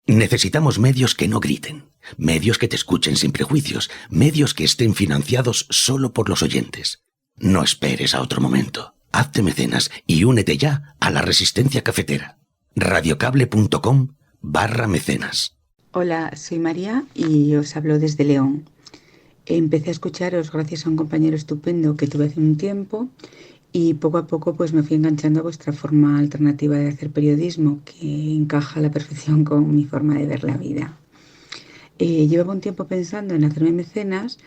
Necesitamos medios que no griten, medios que te escuchen sin prejuicios, medios que estén financiados solo por los oyentes. No esperes a otro momento. Hazte mecenas y únete ya a la Resistencia Cafetera. radiocable.com/mecenas. Hola, soy María y os hablo desde León. Empecé a escucharos gracias a un compañero estupendo que tuve hace un tiempo y poco a poco pues me fui enganchando a vuestra forma alternativa de hacer periodismo, que encaja a la perfección con mi forma de ver la vida. Llevaba un tiempo pensando en hacerme mecenas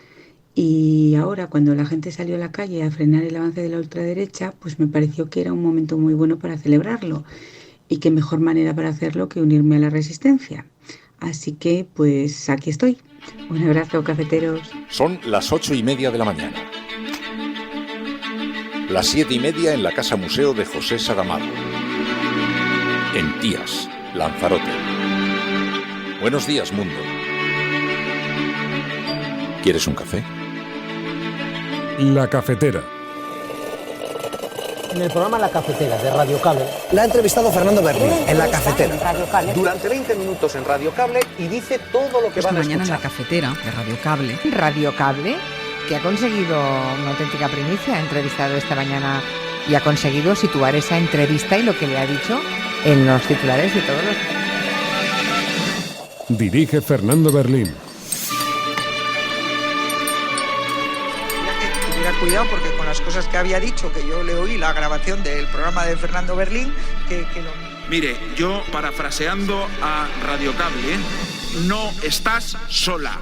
y ahora, cuando la gente salió a la calle a frenar el avance de la ultraderecha, pues me pareció que era un momento muy bueno para celebrarlo. Y qué mejor manera para hacerlo que unirme a la resistencia. Así que, pues aquí estoy. Un abrazo, cafeteros. Son las 8:30 de la mañana. Las 7:30 en la Casa Museo de José Saramago. En Tías, Lanzarote. Buenos días, mundo. ¿Quieres un café? La Cafetera. En el programa La Cafetera de Radio Cable la ha entrevistado Fernando Berlín en La Cafetera. Durante 20 minutos en Radio Cable y dice todo lo que van a escuchar. Mañana en La Cafetera de Radio Cable. Radio Cable, que ha conseguido una auténtica primicia, ha entrevistado esta mañana y ha conseguido situar esa entrevista y lo que le ha dicho en los titulares de todos los... Dirige Fernando Berlín. Cuidado, porque con las cosas que había dicho, que yo le oí la grabación del programa de Fernando Berlín, que lo... Mire, yo parafraseando a Radio Cable, no estás sola.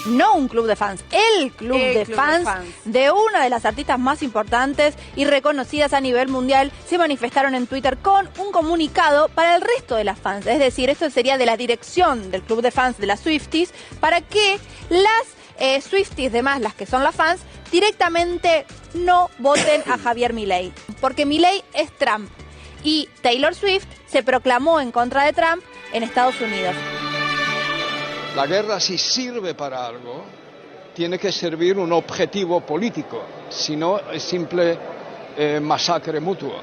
No un club de fans, el club de fans de una de las artistas más importantes y reconocidas a nivel mundial se manifestaron en Twitter con un comunicado para el resto de las fans. Es decir, esto sería de la dirección del club de fans de las Swifties, para que las Swifties, demás las que son las fans, directamente no voten a Javier Milei, porque Milei es Trump y Taylor Swift se proclamó en contra de Trump en Estados Unidos. La guerra, si sirve para algo, tiene que servir un objetivo político, si no es simple masacre mutuo.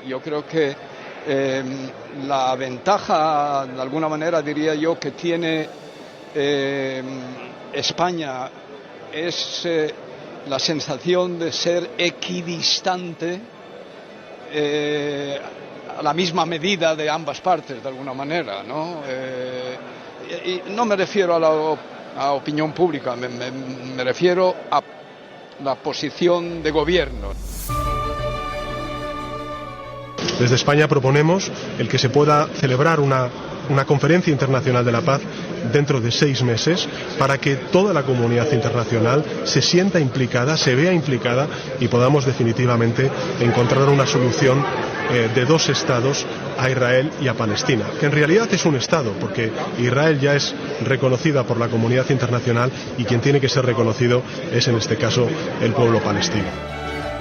Yo creo que la ventaja, de alguna manera diría yo, que tiene España es la sensación de ser equidistante a la misma medida de ambas partes, de alguna manera, ¿no? Y no me refiero a la opinión pública, me refiero a la posición de gobierno. Desde España proponemos el que se pueda celebrar una conferencia internacional de la paz dentro de 6 meses para que toda la comunidad internacional se sienta implicada, se vea implicada y podamos definitivamente encontrar una solución de 2 estados a Israel y a Palestina, que en realidad es un estado, porque Israel ya es reconocida por la comunidad internacional y quien tiene que ser reconocido es en este caso el pueblo palestino.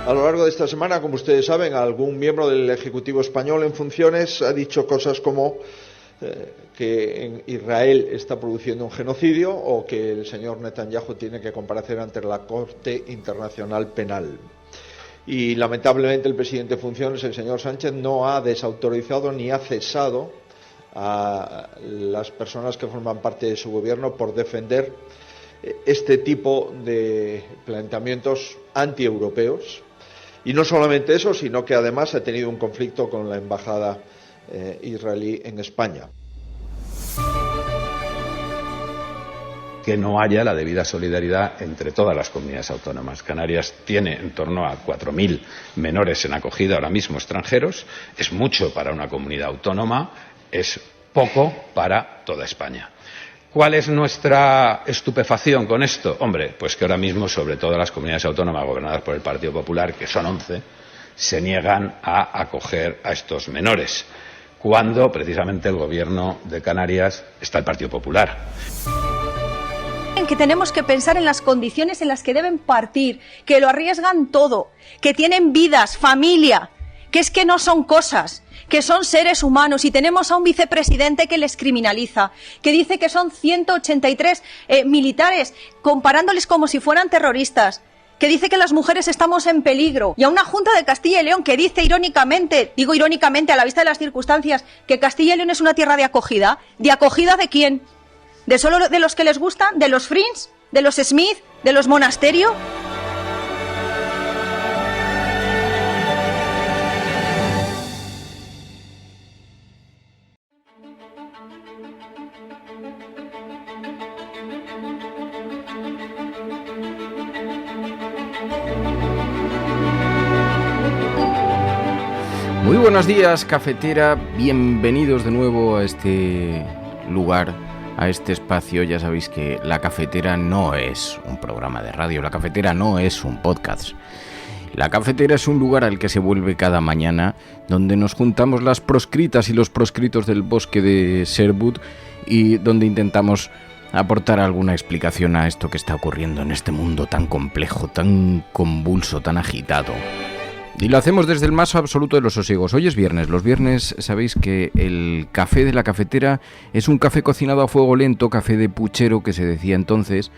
A lo largo de esta semana, como ustedes saben, algún miembro del Ejecutivo español en funciones ha dicho cosas como que en Israel está produciendo un genocidio o que el señor Netanyahu tiene que comparecer ante la Corte Internacional Penal. Y lamentablemente el presidente en funciones, el señor Sánchez, no ha desautorizado ni ha cesado a las personas que forman parte de su gobierno por defender este tipo de planteamientos antieuropeos. Y no solamente eso, sino que además ha tenido un conflicto con la embajada israelí en España. Que no haya la debida solidaridad entre todas las comunidades autónomas. Canarias tiene en torno a 4.000 menores en acogida ahora mismo extranjeros. Es mucho para una comunidad autónoma, es poco para toda España. ¿Cuál es nuestra estupefacción con esto? Hombre, pues que ahora mismo, sobre todo las comunidades autónomas gobernadas por el Partido Popular, que son 11, se niegan a acoger a estos menores, cuando precisamente el gobierno de Canarias está el Partido Popular. Que tenemos que pensar en las condiciones en las que deben partir, que lo arriesgan todo, que tienen vidas, familia, que es que no son cosas, que son seres humanos, y tenemos a un vicepresidente que les criminaliza, que dice que son 183 militares, comparándoles como si fueran terroristas. que dice que las mujeres estamos en peligro, y a una Junta de Castilla y León que dice irónicamente, digo irónicamente a la vista de las circunstancias, que Castilla y León es una tierra de acogida. ¿De acogida de quién? ¿De solo de los que les gustan? ¿De los Friends? ¿De los Smith? ¿De los Monasterio? Muy buenos días, cafetera, bienvenidos de nuevo a este lugar, a este espacio. Ya sabéis que La Cafetera no es un programa de radio, La Cafetera no es un podcast. La Cafetera es un lugar al que se vuelve cada mañana, donde nos juntamos las proscritas y los proscritos del bosque de Sherwood y donde intentamos aportar alguna explicación a esto que está ocurriendo en este mundo tan complejo, tan convulso, tan agitado. Y lo hacemos desde el más absoluto de los sosiegos. Hoy es viernes. Los viernes sabéis que el café de La Cafetera es un café cocinado a fuego lento, café de puchero que se decía entonces,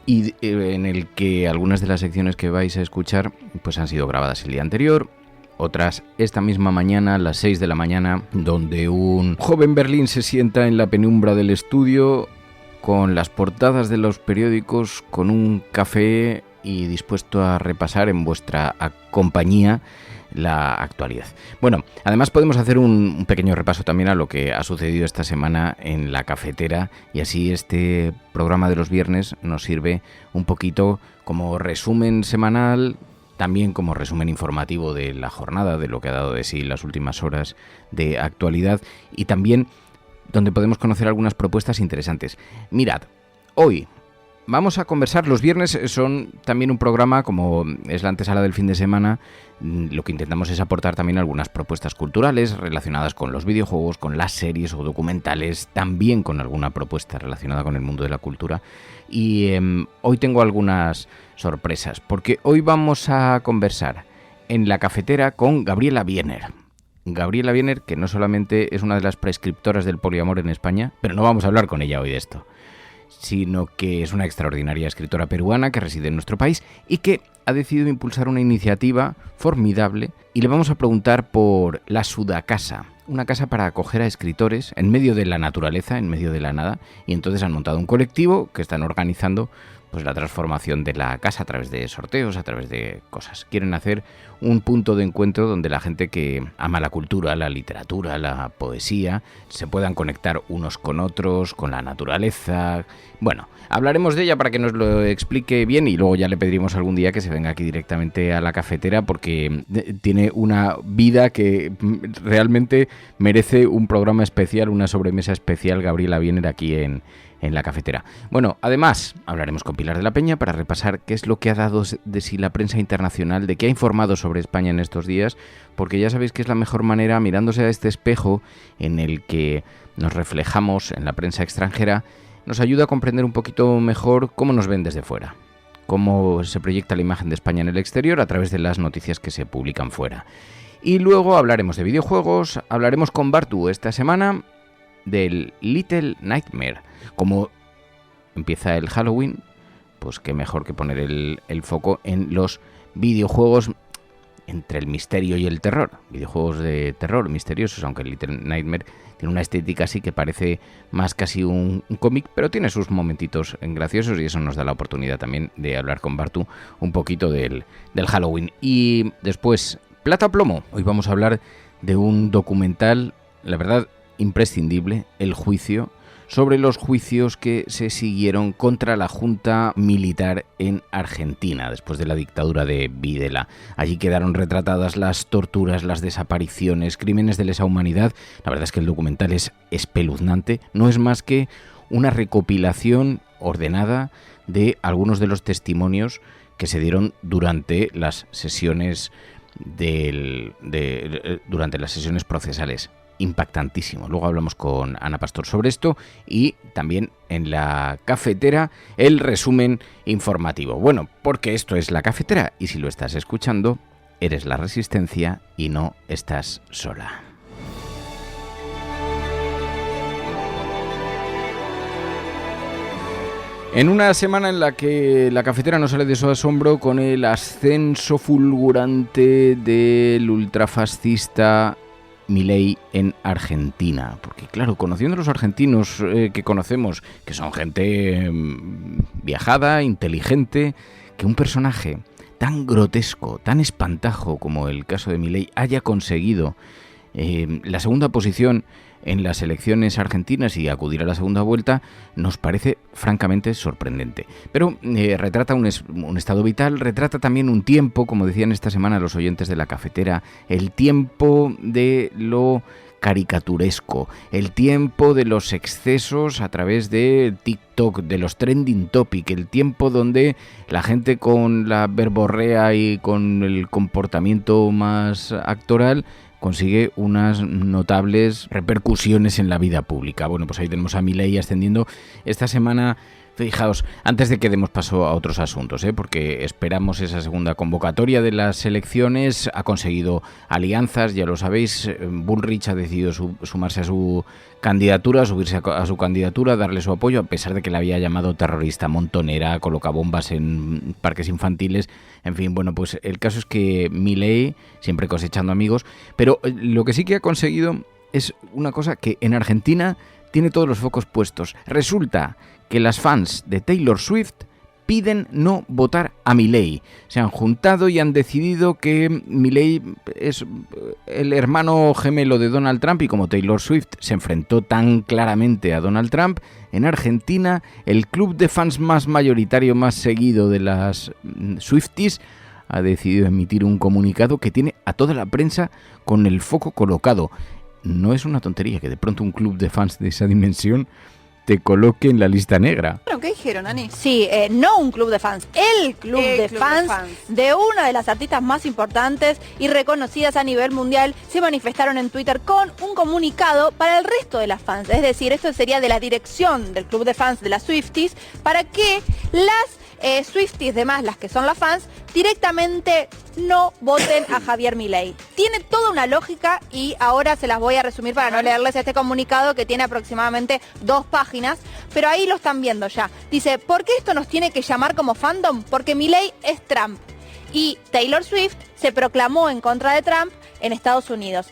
y en el que algunas de las secciones que vais a escuchar pues han sido grabadas el día anterior, otras esta misma mañana a las 6 de la mañana, donde un joven Berlín se sienta en la penumbra del estudio con las portadas de los periódicos, con un café y dispuesto a repasar en vuestra compañía la actualidad. Bueno, además podemos hacer un pequeño repaso también a lo que ha sucedido esta semana en La Cafetera, y así este programa de los viernes nos sirve un poquito como resumen semanal, también como resumen informativo de la jornada, de lo que ha dado de sí las últimas horas de actualidad, y también donde podemos conocer algunas propuestas interesantes. Mirad, hoy vamos a conversar. Los viernes son también un programa, como es la antesala del fin de semana, lo que intentamos es aportar también algunas propuestas culturales relacionadas con los videojuegos, con las series o documentales, también con alguna propuesta relacionada con el mundo de la cultura. Y hoy tengo algunas sorpresas, porque hoy vamos a conversar en La Cafetera con Gabriela Wiener. Gabriela Wiener, que no solamente es una de las prescriptoras del poliamor en España, pero no vamos a hablar con ella hoy de esto, sino que es una extraordinaria escritora peruana que reside en nuestro país y que ha decidido impulsar una iniciativa formidable, y le vamos a preguntar por la Sudacasa, una casa para acoger a escritores en medio de la naturaleza, en medio de la nada, y entonces han montado un colectivo que están organizando pues la transformación de la casa a través de sorteos, a través de cosas. Quieren hacer un punto de encuentro donde la gente que ama la cultura, la literatura, la poesía, se puedan conectar unos con otros, con la naturaleza. Bueno, hablaremos de ella para que nos lo explique bien, y luego ya le pediremos algún día que se venga aquí directamente a La Cafetera, porque tiene una vida que realmente merece un programa especial, una sobremesa especial, Gabriela Wiener, aquí en La Cafetera. Bueno, además hablaremos con Pilar de la Peña para repasar qué es lo que ha dado de sí la prensa internacional, de qué ha informado sobre España en estos días, porque ya sabéis que es la mejor manera, mirándose a este espejo en el que nos reflejamos en la prensa extranjera, nos ayuda a comprender un poquito mejor cómo nos ven desde fuera, cómo se proyecta la imagen de España en el exterior a través de las noticias que se publican fuera. Y luego hablaremos de videojuegos, hablaremos con Bartu esta semana del Little Nightmare. Como empieza el Halloween, pues qué mejor que poner el foco en los videojuegos entre el misterio y el terror. Videojuegos de terror misteriosos, aunque el Little Nightmare tiene una estética así que parece más casi un cómic, pero tiene sus momentitos graciosos, y eso nos da la oportunidad también de hablar con Bartu un poquito del Halloween. Y después, Plata o Plomo. Hoy vamos a hablar de un documental, la verdad, imprescindible, El Juicio, sobre los juicios que se siguieron contra la Junta Militar en Argentina después de la dictadura de Videla. Allí quedaron retratadas las torturas, las desapariciones, crímenes de lesa humanidad. La verdad es que el documental es espeluznante. No es más que una recopilación ordenada de algunos de los testimonios que se dieron durante las sesiones durante las sesiones procesales. Impactantísimo. Luego hablamos con Ana Pastor sobre esto, y también en La Cafetera el resumen informativo. Bueno, porque esto es La Cafetera, y si lo estás escuchando, eres la resistencia y no estás sola. En una semana en la que la cafetera no sale de su asombro con el ascenso fulgurante del ultrafascista Milei en Argentina. Porque claro, conociendo a los argentinos que conocemos, que son gente viajada, inteligente, que un personaje tan grotesco, tan espantajo como el caso de Milei haya conseguido la segunda posición en las elecciones argentinas y acudir a la segunda vuelta, nos parece francamente sorprendente. Pero retrata un estado vital, retrata también un tiempo, como decían esta semana los oyentes de la cafetera, el tiempo de lo caricaturesco, el tiempo de los excesos a través de TikTok, de los trending topic, el tiempo donde la gente con la verborrea y con el comportamiento más actoral consigue unas notables repercusiones en la vida pública. Bueno, pues ahí tenemos a Milei ascendiendo esta semana. Fijaos, antes de que demos paso a otros asuntos, porque esperamos esa segunda convocatoria de las elecciones, ha conseguido alianzas, ya lo sabéis. Bullrich ha decidido sumarse a su candidatura, subirse a su candidatura, darle su apoyo, a pesar de que le había llamado terrorista, montonera, colocabombas en parques infantiles. En fin, bueno, pues el caso es que Milei, siempre cosechando amigos, pero lo que sí que ha conseguido es una cosa que en Argentina tiene todos los focos puestos. Resulta que las fans de Taylor Swift piden no votar a Milei. Se han juntado y han decidido que Milei es el hermano gemelo de Donald Trump, y como Taylor Swift se enfrentó tan claramente a Donald Trump, en Argentina el club de fans más mayoritario, más seguido de las Swifties, ha decidido emitir un comunicado que tiene a toda la prensa con el foco colocado. No es una tontería que de pronto un club de fans de esa dimensión te coloque en la lista negra. Bueno, ¿qué dijeron, Ani? Sí, no un club de fans, el club de fans de una de las artistas más importantes y reconocidas a nivel mundial se manifestaron en Twitter con un comunicado para el resto de las fans. Es decir, esto sería de la dirección del club de fans de las Swifties, para que las Swifties demás, las que son las fans, directamente no voten a Javier Milei. Tiene toda una lógica y ahora se las voy a resumir para no leerles este comunicado que tiene aproximadamente 2 páginas, pero ahí lo están viendo ya. Dice, ¿por qué esto nos tiene que llamar como fandom? Porque Milei es Trump y Taylor Swift se proclamó en contra de Trump en Estados Unidos.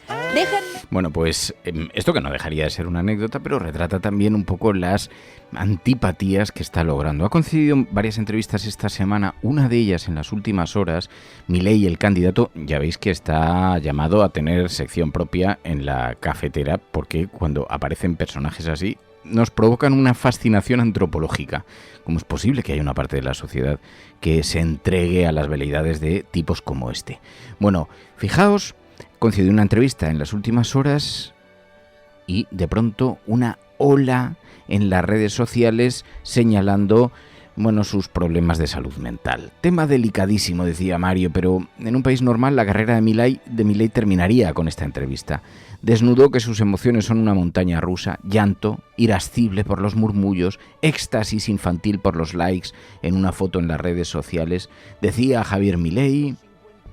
Bueno, pues esto que no dejaría de ser una anécdota, pero retrata también un poco las antipatías que está logrando. Ha concedido varias entrevistas esta semana, una de ellas en las últimas horas. Milei, el candidato, ya veis que está llamado a tener sección propia en la cafetera, porque cuando aparecen personajes así nos provocan una fascinación antropológica. ¿Cómo es posible que haya una parte de la sociedad que se entregue a las veleidades de tipos como este? Bueno, fijaos, concedió una entrevista en las últimas horas y de pronto una ola en las redes sociales señalando, bueno, sus problemas de salud mental. Tema delicadísimo, decía Mario, pero en un país normal la carrera de Milei terminaría con esta entrevista. Desnudó que sus emociones son una montaña rusa, llanto, irascible por los murmullos, éxtasis infantil por los likes en una foto en las redes sociales. Decía Javier Milei: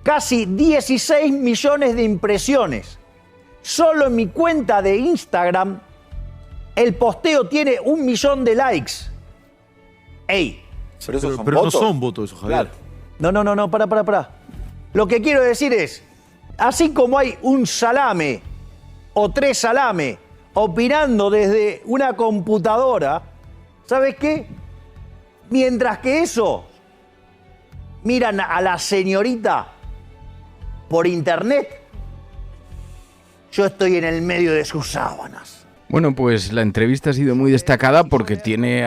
casi 16 millones de impresiones. Solo en mi cuenta de Instagram el posteo tiene 1 millón de likes. ¡Ey! Pero no son votos eso, Javier. Claro. No, para. Lo que quiero decir es, así como hay un salame o 3 salame opinando desde una computadora, ¿sabes qué? Mientras que eso, miran a la señorita por internet, yo estoy en el medio de sus sábanas. Bueno, pues la entrevista ha sido muy destacada porque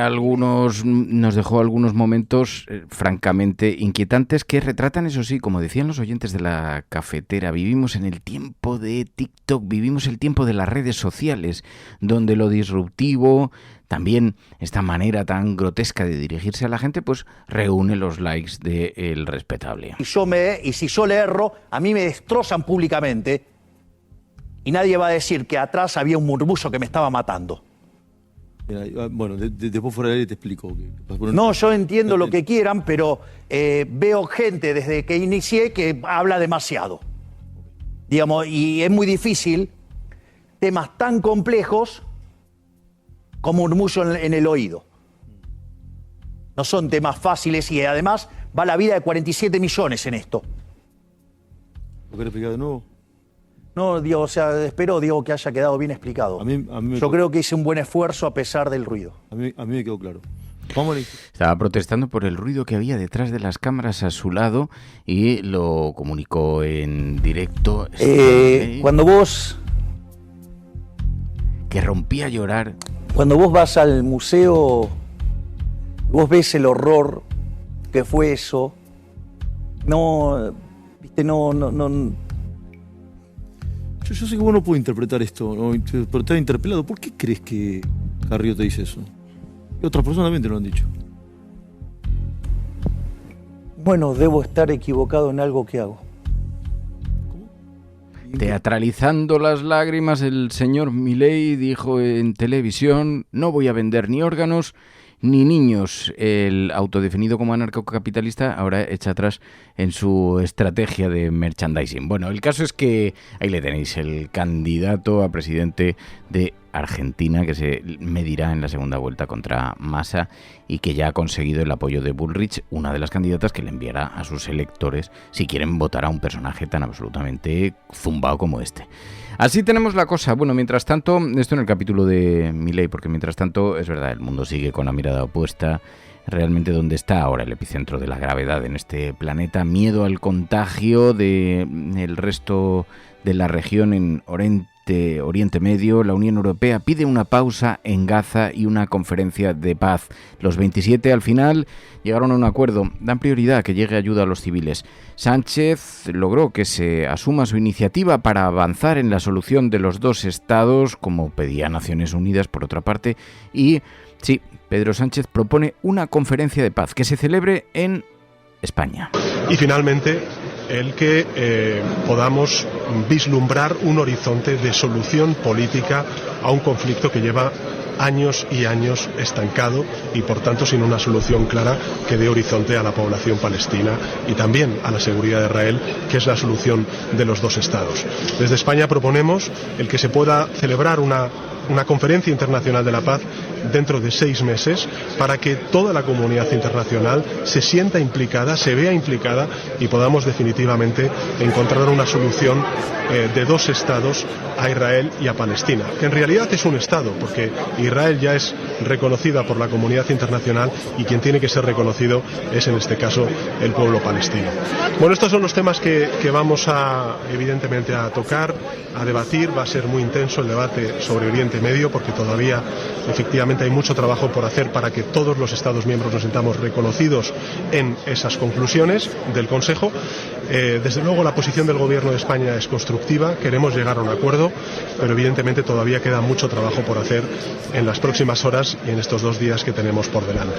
nos dejó algunos momentos francamente inquietantes que retratan, eso sí, como decían los oyentes de la cafetera, vivimos en el tiempo de TikTok, vivimos el tiempo de las redes sociales, donde lo disruptivo, también esta manera tan grotesca de dirigirse a la gente, pues reúne los likes del respetable. Y si yo le erro, a mí me destrozan públicamente. Y nadie va a decir que atrás había un murmullo que me estaba matando. Mira, bueno, después fuera de ahí te explico. No, yo entiendo lo que quieran, pero veo gente desde que inicié que habla demasiado. Digamos, y es muy difícil temas tan complejos como murmullo en el oído. No son temas fáciles y además va la vida de 47 millones en esto. ¿Lo querés explicar de nuevo? No, Diego, o sea, espero, Diego, que haya quedado bien explicado. Yo creo que hice un buen esfuerzo a pesar del ruido. A mí me quedó claro. Estaba protestando por el ruido que había detrás de las cámaras a su lado y lo comunicó en directo. Cuando vos... Que rompía a llorar. Cuando vos vas al museo, vos ves el horror que fue eso. No, viste, no. Yo sé que vos no puedo interpretar esto, ¿no? Pero te ha interpelado. ¿Por qué crees que Carrió te dice eso? Y otras personas también te lo han dicho. Bueno, debo estar equivocado en algo que hago. Teatralizando las lágrimas, el señor Milei dijo en televisión: no voy a vender ni órganos ni niños. El autodefinido como anarcocapitalista ahora echa atrás en su estrategia de merchandising. Bueno, el caso es que ahí le tenéis, el candidato a presidente de Argentina, que se medirá en la segunda vuelta contra Massa y que ya ha conseguido el apoyo de Bullrich, una de las candidatas que le enviará a sus electores si quieren votar a un personaje tan absolutamente zumbao como este. Así tenemos la cosa. Bueno, mientras tanto, esto en el capítulo de Milei, porque mientras tanto, es verdad, el mundo sigue con la mirada opuesta. Realmente donde está ahora el epicentro de la gravedad en este planeta, miedo al contagio del resto de la región en Oriente Medio. La Unión Europea pide una pausa en Gaza y una conferencia de paz. Los 27 al final llegaron a un acuerdo, dan prioridad a que llegue ayuda a los civiles. Sánchez logró que se asuma su iniciativa para avanzar en la solución de los dos estados, como pedía Naciones Unidas por otra parte, y sí, Pedro Sánchez propone una conferencia de paz que se celebre en España. Y finalmente, el que podamos vislumbrar un horizonte de solución política a un conflicto que lleva años y años estancado y por tanto sin una solución clara que dé horizonte a la población palestina y también a la seguridad de Israel, que es la solución de los dos estados. Desde España proponemos el que se pueda celebrar una conferencia internacional de la paz dentro de 6 meses para que toda la comunidad internacional se sienta implicada, se vea implicada y podamos definitivamente encontrar una solución de dos estados a Israel y a Palestina, que en realidad es un estado, porque Israel ya es reconocida por la comunidad internacional y quien tiene que ser reconocido es en este caso el pueblo palestino. Bueno, estos son los temas que vamos evidentemente a tocar, a debatir. Va a ser muy intenso el debate sobre Oriente Medio porque todavía efectivamente hay mucho trabajo por hacer para que todos los Estados miembros nos sintamos reconocidos en esas conclusiones del Consejo. Desde luego la posición del Gobierno de España es constructiva, queremos llegar a un acuerdo, pero evidentemente todavía queda mucho trabajo por hacer en las próximas horas y en estos 2 días que tenemos por delante.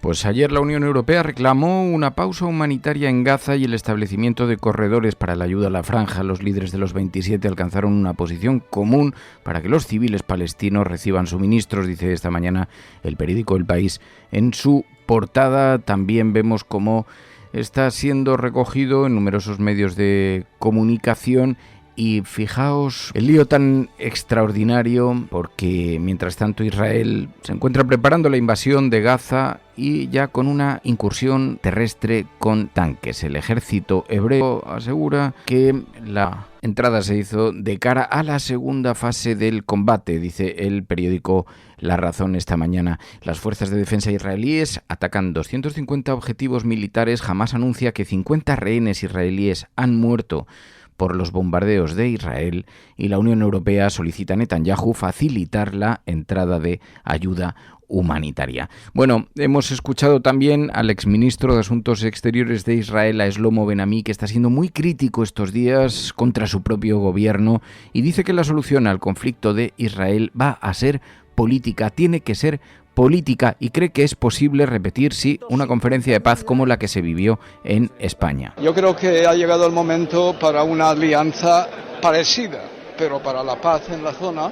Pues ayer la Unión Europea reclamó una pausa humanitaria en Gaza y el establecimiento de corredores para la ayuda a la franja. Los líderes de los 27 alcanzaron una posición común para que los civiles palestinos reciban suministros, dice esta mañana el periódico El País. En su portada también vemos cómo está siendo recogido en numerosos medios de comunicación. Y fijaos el lío tan extraordinario porque mientras tanto Israel se encuentra preparando la invasión de Gaza y ya con una incursión terrestre con tanques. El ejército hebreo asegura que la entrada se hizo de cara a la segunda fase del combate, dice el periódico La Razón esta mañana. Las fuerzas de defensa israelíes atacan 250 objetivos militares. Hamás anuncia que 50 rehenes israelíes han muerto por los bombardeos de Israel y la Unión Europea solicita a Netanyahu facilitar la entrada de ayuda humanitaria. Bueno, hemos escuchado también al exministro de Asuntos Exteriores de Israel, a Shlomo Ben-Ami, que está siendo muy crítico estos días contra su propio gobierno y dice que la solución al conflicto de Israel va a ser política, tiene que ser política y cree que es posible repetir, sí, una conferencia de paz como la que se vivió en España. Yo creo que ha llegado el momento para una alianza parecida, pero para la paz en la zona.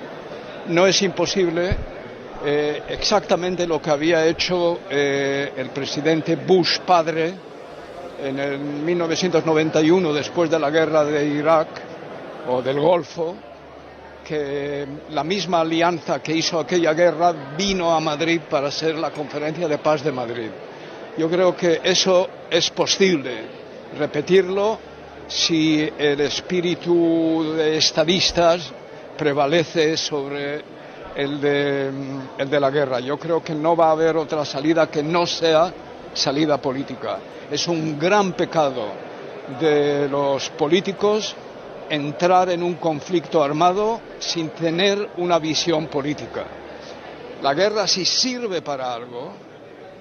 No es imposible exactamente lo que había hecho el presidente Bush padre en el 1991, después de la guerra de Irak o del Golfo, que la misma alianza que hizo aquella guerra vino a Madrid para hacer la conferencia de paz de Madrid. Yo creo que eso es posible, repetirlo, si el espíritu de estadistas prevalece sobre el de la guerra. Yo creo que no va a haber otra salida que no sea salida política. Es un gran pecado de los políticos entrar en un conflicto armado sin tener una visión política. La guerra, si sirve para algo,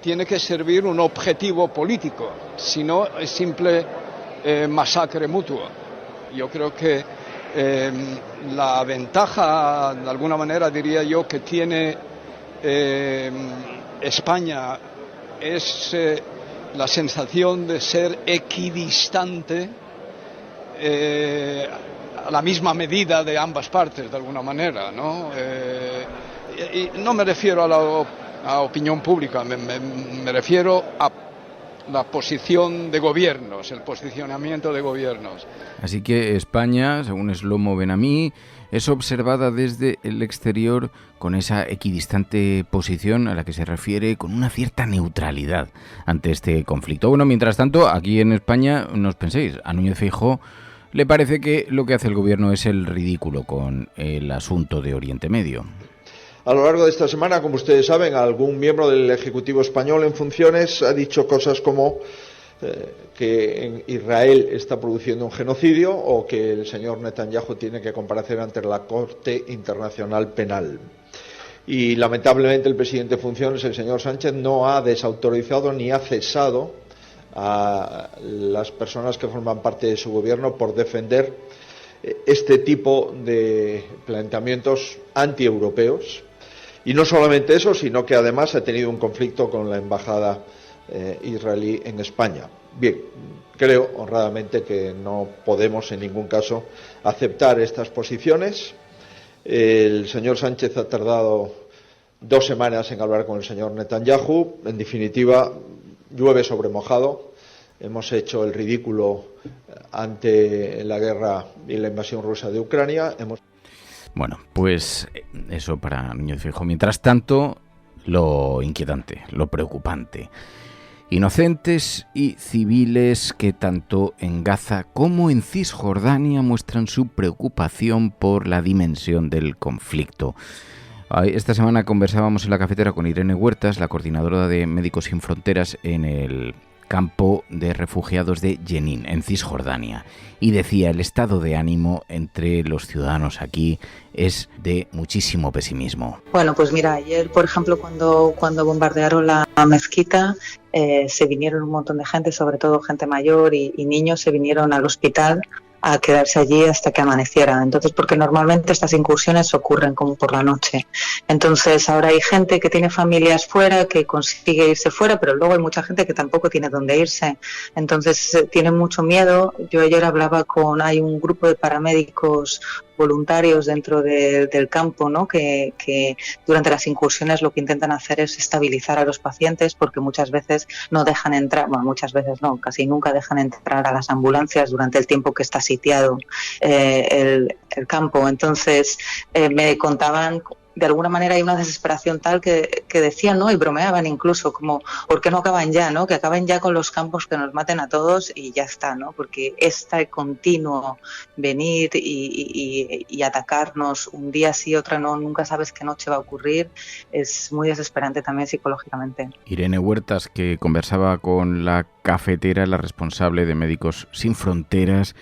tiene que servir un objetivo político, si no es simple masacre mutuo. Yo creo que la ventaja, de alguna manera diría yo, que tiene España es la sensación de ser equidistante a la misma medida de ambas partes, de alguna manera, ¿no? Y no me refiero a la opinión pública, me refiero a la posición de gobiernos, el posicionamiento de gobiernos. Así que España, según Shlomo Ben-Ami, es observada desde el exterior con esa equidistante posición a la que se refiere con una cierta neutralidad ante este conflicto. Bueno, mientras tanto, aquí en España, no os penséis, a Núñez Feijóo le parece que lo que hace el gobierno es el ridículo con el asunto de Oriente Medio. A lo largo de esta semana, como ustedes saben, algún miembro del Ejecutivo español en funciones ha dicho cosas como que en Israel está produciendo un genocidio o que el señor Netanyahu tiene que comparecer ante la Corte Internacional Penal. Y lamentablemente el presidente en funciones, el señor Sánchez, no ha desautorizado ni ha cesado a las personas que forman parte de su gobierno por defender este tipo de planteamientos antieuropeos. Y no solamente eso, sino que además ha tenido un conflicto con la embajada israelí en España. Bien, creo honradamente que no podemos en ningún caso aceptar estas posiciones. El señor Sánchez ha tardado 2 semanas en hablar con el señor Netanyahu. En definitiva, llueve sobre mojado. Hemos hecho el ridículo ante la guerra y la invasión rusa de Ucrania. Bueno, pues eso para Núñez Feijóo. Mientras tanto, lo inquietante, lo preocupante. Inocentes y civiles que tanto en Gaza como en Cisjordania muestran su preocupación por la dimensión del conflicto. Esta semana conversábamos en la cafetera con Irene Huertas, la coordinadora de Médicos Sin Fronteras en el campo de refugiados de Jenin, en Cisjordania, y decía: el estado de ánimo entre los ciudadanos aquí es de muchísimo pesimismo. Bueno, pues mira, ayer, por ejemplo, cuando bombardearon la mezquita, se vinieron un montón de gente, sobre todo gente mayor y niños, se vinieron al hospital a quedarse allí hasta que amaneciera. Entonces, porque normalmente estas incursiones ocurren como por la noche. Entonces, ahora hay gente que tiene familias fuera, que consigue irse fuera, pero luego hay mucha gente que tampoco tiene dónde irse. Entonces, tienen mucho miedo. Yo ayer hablaba hay un grupo de paramédicos voluntarios dentro del campo, ¿no? Que durante las incursiones lo que intentan hacer es estabilizar a los pacientes, porque muchas veces no dejan entrar, bueno, muchas veces no, casi nunca dejan entrar a las ambulancias durante el tiempo que está sitiado el campo. Entonces me contaban, de alguna manera hay una desesperación tal que decían, ¿no? Y bromeaban incluso, como, ¿por qué no acaban ya, no? Que acaben ya con los campos, que nos maten a todos y ya está, ¿no? Porque este continuo venir y atacarnos un día sí, otra no, nunca sabes qué noche va a ocurrir, es muy desesperante también psicológicamente. Irene Huertas, que conversaba con la cafetera, la responsable de Médicos Sin Fronteras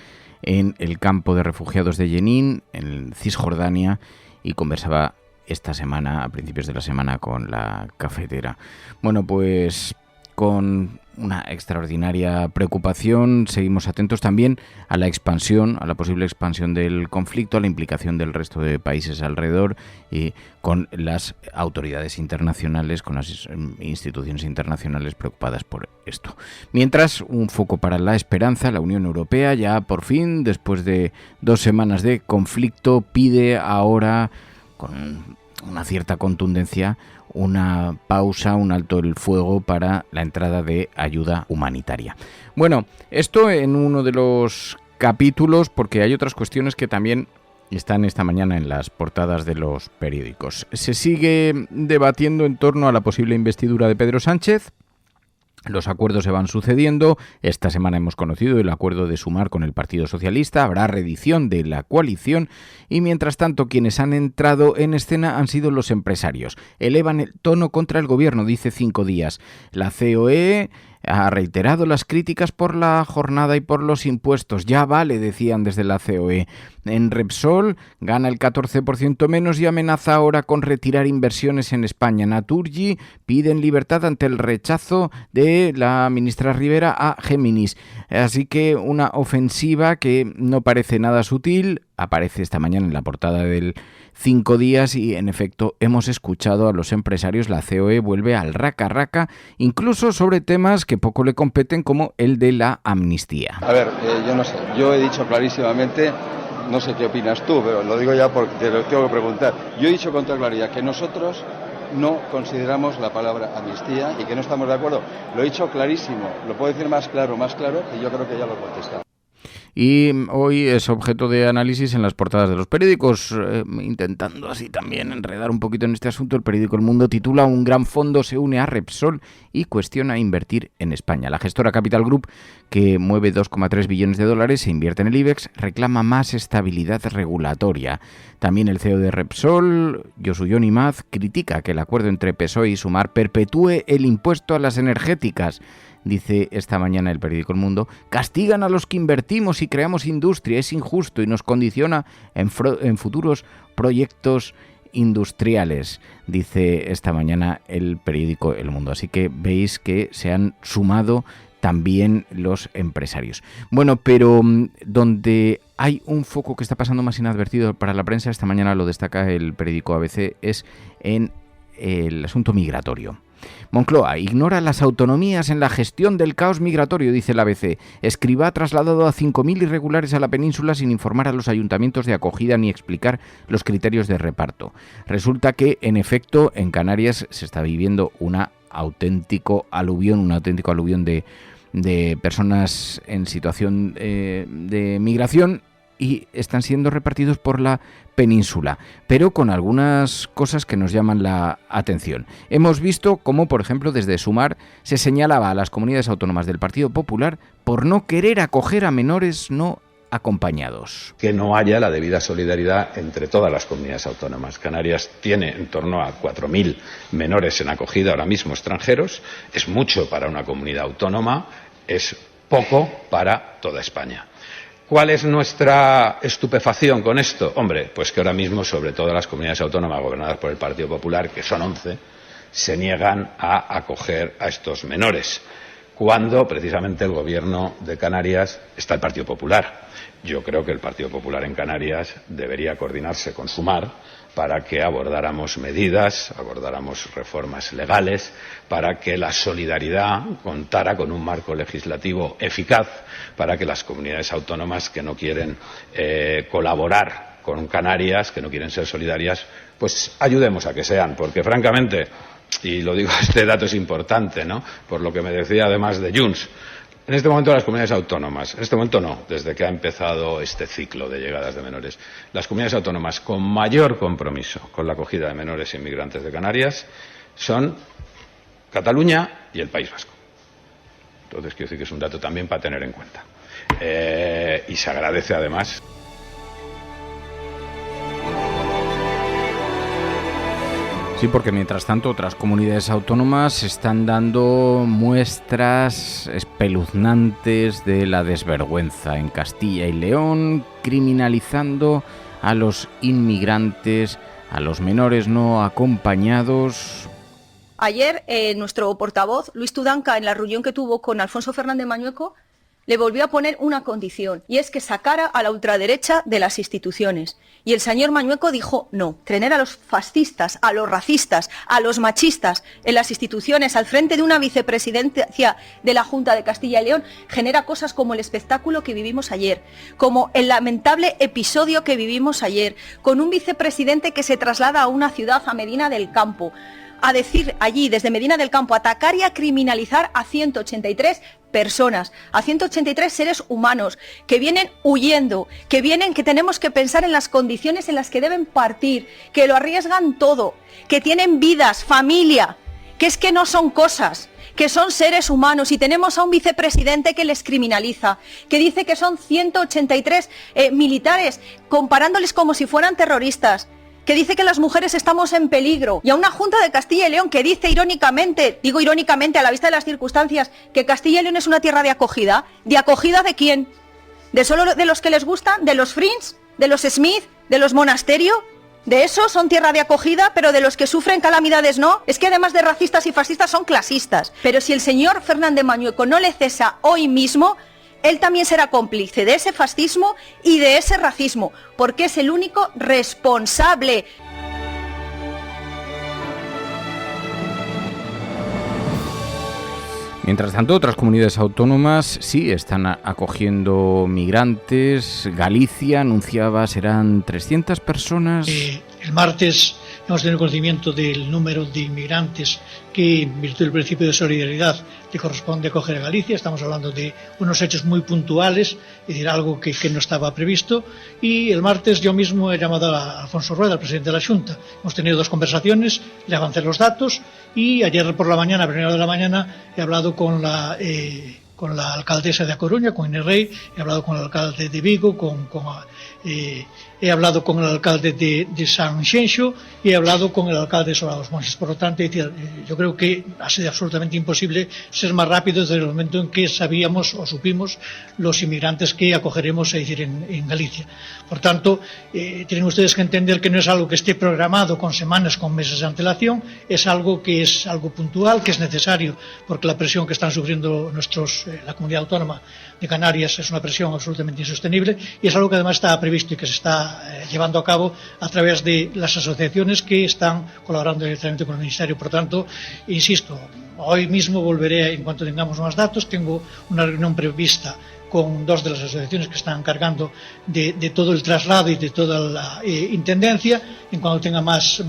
en el campo de refugiados de Jenin, en Cisjordania, y conversaba esta semana, a principios de la semana, con la cafetera. Bueno, pues con una extraordinaria preocupación seguimos atentos también a la expansión, a la posible expansión del conflicto, a la implicación del resto de países alrededor y con las autoridades internacionales, con las instituciones internacionales preocupadas por esto. Mientras, un foco para la esperanza: la Unión Europea ya por fin, después de 2 semanas de conflicto, pide ahora con una cierta contundencia una pausa, un alto el fuego para la entrada de ayuda humanitaria. Bueno, esto en uno de los capítulos, porque hay otras cuestiones que también están esta mañana en las portadas de los periódicos. Se sigue debatiendo en torno a la posible investidura de Pedro Sánchez. Los acuerdos se van sucediendo. Esta semana hemos conocido el acuerdo de Sumar con el Partido Socialista. Habrá reedición de la coalición y, mientras tanto, quienes han entrado en escena han sido los empresarios. Elevan el tono contra el gobierno, dice 5 días. La COE ha reiterado las críticas por la jornada y por los impuestos. Ya vale, decían desde la COE. En Repsol gana el 14% menos y amenaza ahora con retirar inversiones en España. Naturgy piden libertad ante el rechazo de la ministra Rivera a Géminis. Así que una ofensiva que no parece nada sutil. Aparece esta mañana en la portada del 5 días y, en efecto, hemos escuchado a los empresarios. La COE vuelve al raca-raca, incluso sobre temas que poco le competen, como el de la amnistía. A ver, yo no sé, yo he dicho clarísimamente, no sé qué opinas tú, pero lo digo ya porque te lo tengo que preguntar. Yo he dicho con toda claridad que nosotros no consideramos la palabra amnistía y que no estamos de acuerdo. Lo he dicho clarísimo, lo puedo decir más claro, y yo creo que ya lo he contestado. Y hoy es objeto de análisis en las portadas de los periódicos, intentando así también enredar un poquito en este asunto. El periódico El Mundo titula: un gran fondo se une a Repsol y cuestiona invertir en España. La gestora Capital Group, que mueve 2,3 billones de dólares e invierte en el IBEX, reclama más estabilidad regulatoria. También el CEO de Repsol, Josu Jon Imaz, critica que el acuerdo entre PSOE y Sumar perpetúe el impuesto a las energéticas. Dice esta mañana el periódico El Mundo: castigan a los que invertimos y creamos industria, es injusto y nos condiciona en futuros proyectos industriales, dice esta mañana el periódico El Mundo. Así que veis que se han sumado también los empresarios. Bueno, pero donde hay un foco que está pasando más inadvertido para la prensa, esta mañana lo destaca el periódico ABC, es en el asunto migratorio. Moncloa ignora las autonomías en la gestión del caos migratorio, dice el ABC. Escrivá ha trasladado a 5.000 irregulares a la península sin informar a los ayuntamientos de acogida ni explicar los criterios de reparto. Resulta que, en efecto, en Canarias se está viviendo un auténtico aluvión de personas en situación de migración, y están siendo repartidos por la península, pero con algunas cosas que nos llaman la atención. Hemos visto cómo, por ejemplo, desde Sumar se señalaba a las comunidades autónomas del Partido Popular por no querer acoger a menores no acompañados. Que no haya la debida solidaridad entre todas las comunidades autónomas. Canarias tiene en torno a 4.000 menores en acogida ahora mismo extranjeros. Es mucho para una comunidad autónoma, es poco para toda España. ¿Cuál es nuestra estupefacción con esto? Hombre, pues que ahora mismo, sobre todo las comunidades autónomas gobernadas por el Partido Popular, que son 11, se niegan a acoger a estos menores, cuando precisamente el gobierno de Canarias está el Partido Popular. Yo creo que el Partido Popular en Canarias debería coordinarse con Sumar para que abordáramos medidas, abordáramos reformas legales, para que la solidaridad contara con un marco legislativo eficaz, para que las comunidades autónomas que no quieren colaborar con Canarias, que no quieren ser solidarias, pues ayudemos a que sean, porque francamente, y lo digo, este dato es importante, ¿no?, por lo que me decía además de Junts, en este momento las comunidades autónomas, en este momento no, desde que ha empezado este ciclo de llegadas de menores, las comunidades autónomas con mayor compromiso con la acogida de menores inmigrantes de Canarias son Cataluña y el País Vasco. Entonces quiero decir que es un dato también para tener en cuenta. Y se agradece además. Sí, porque mientras tanto otras comunidades autónomas están dando muestras espeluznantes de la desvergüenza. En Castilla y León, criminalizando a los inmigrantes, a los menores no acompañados. Ayer nuestro portavoz, Luis Tudanca, en la reunión que tuvo con Alfonso Fernández Mañueco, le volvió a poner una condición, y es que sacara a la ultraderecha de las instituciones. Y el señor Mañueco dijo no. Tener a los fascistas, a los racistas, a los machistas en las instituciones, al frente de una vicepresidencia de la Junta de Castilla y León, genera cosas como el espectáculo que vivimos ayer, como el lamentable episodio que vivimos ayer, con un vicepresidente que se traslada a una ciudad, a Medina del Campo, a decir allí, desde Medina del Campo, atacar y a criminalizar a 183 personas, a 183 seres humanos que vienen huyendo, que tenemos que pensar en las condiciones en las que deben partir, que lo arriesgan todo, que tienen vidas, familia, que es que no son cosas, que son seres humanos, y tenemos a un vicepresidente que les criminaliza, que dice que son 183 militares, comparándoles como si fueran terroristas, que dice que las mujeres estamos en peligro, y a una Junta de Castilla y León que dice irónicamente, digo irónicamente a la vista de las circunstancias, que Castilla y León es una tierra de acogida. ¿De acogida de quién? ¿De solo de los que les gustan? ¿De los Friends? ¿De los Smith? ¿De los Monasterio? ¿De esos son tierra de acogida, pero de los que sufren calamidades no? Es que además de racistas y fascistas son clasistas. Pero si el señor Fernández Mañueco no le cesa hoy mismo, él también será cómplice de ese fascismo y de ese racismo, porque es el único responsable. Mientras tanto, otras comunidades autónomas sí están acogiendo migrantes. Galicia anunciaba serán 300 personas. El martes hemos tenido conocimiento del número de inmigrantes que, en virtud del principio de solidaridad, le corresponde acoger a Galicia. Estamos hablando de unos hechos muy puntuales, es decir, algo que no estaba previsto. Y el martes yo mismo he llamado a Alfonso Rueda, al presidente de la Xunta. Hemos tenido 2 conversaciones, le avancé los datos, y ayer por la mañana, a primera hora de la mañana, he hablado con la alcaldesa de A Coruña, con Inés Rey, he hablado con el alcalde de Vigo, he hablado con el alcalde de San Xenxo y he hablado con el alcalde de Sola dos Montes. Por lo tanto, yo creo que ha sido absolutamente imposible ser más rápido desde el momento en que sabíamos o supimos los inmigrantes que acogeremos, es decir, en Galicia. Por tanto, tienen ustedes que entender que no es algo que esté programado con semanas, con meses de antelación, es algo que es algo puntual, que es necesario, porque la presión que están sufriendo la comunidad autónoma de Canarias es una presión absolutamente insostenible, y es algo que además está previsto y que se está llevando a cabo a través de las asociaciones que están colaborando directamente con el Ministerio. Por tanto, insisto, hoy mismo volveré en cuanto tengamos más datos. Tengo una reunión prevista con 2 de las asociaciones que están encargando de todo el traslado y de toda la intendencia. En cuanto tenga más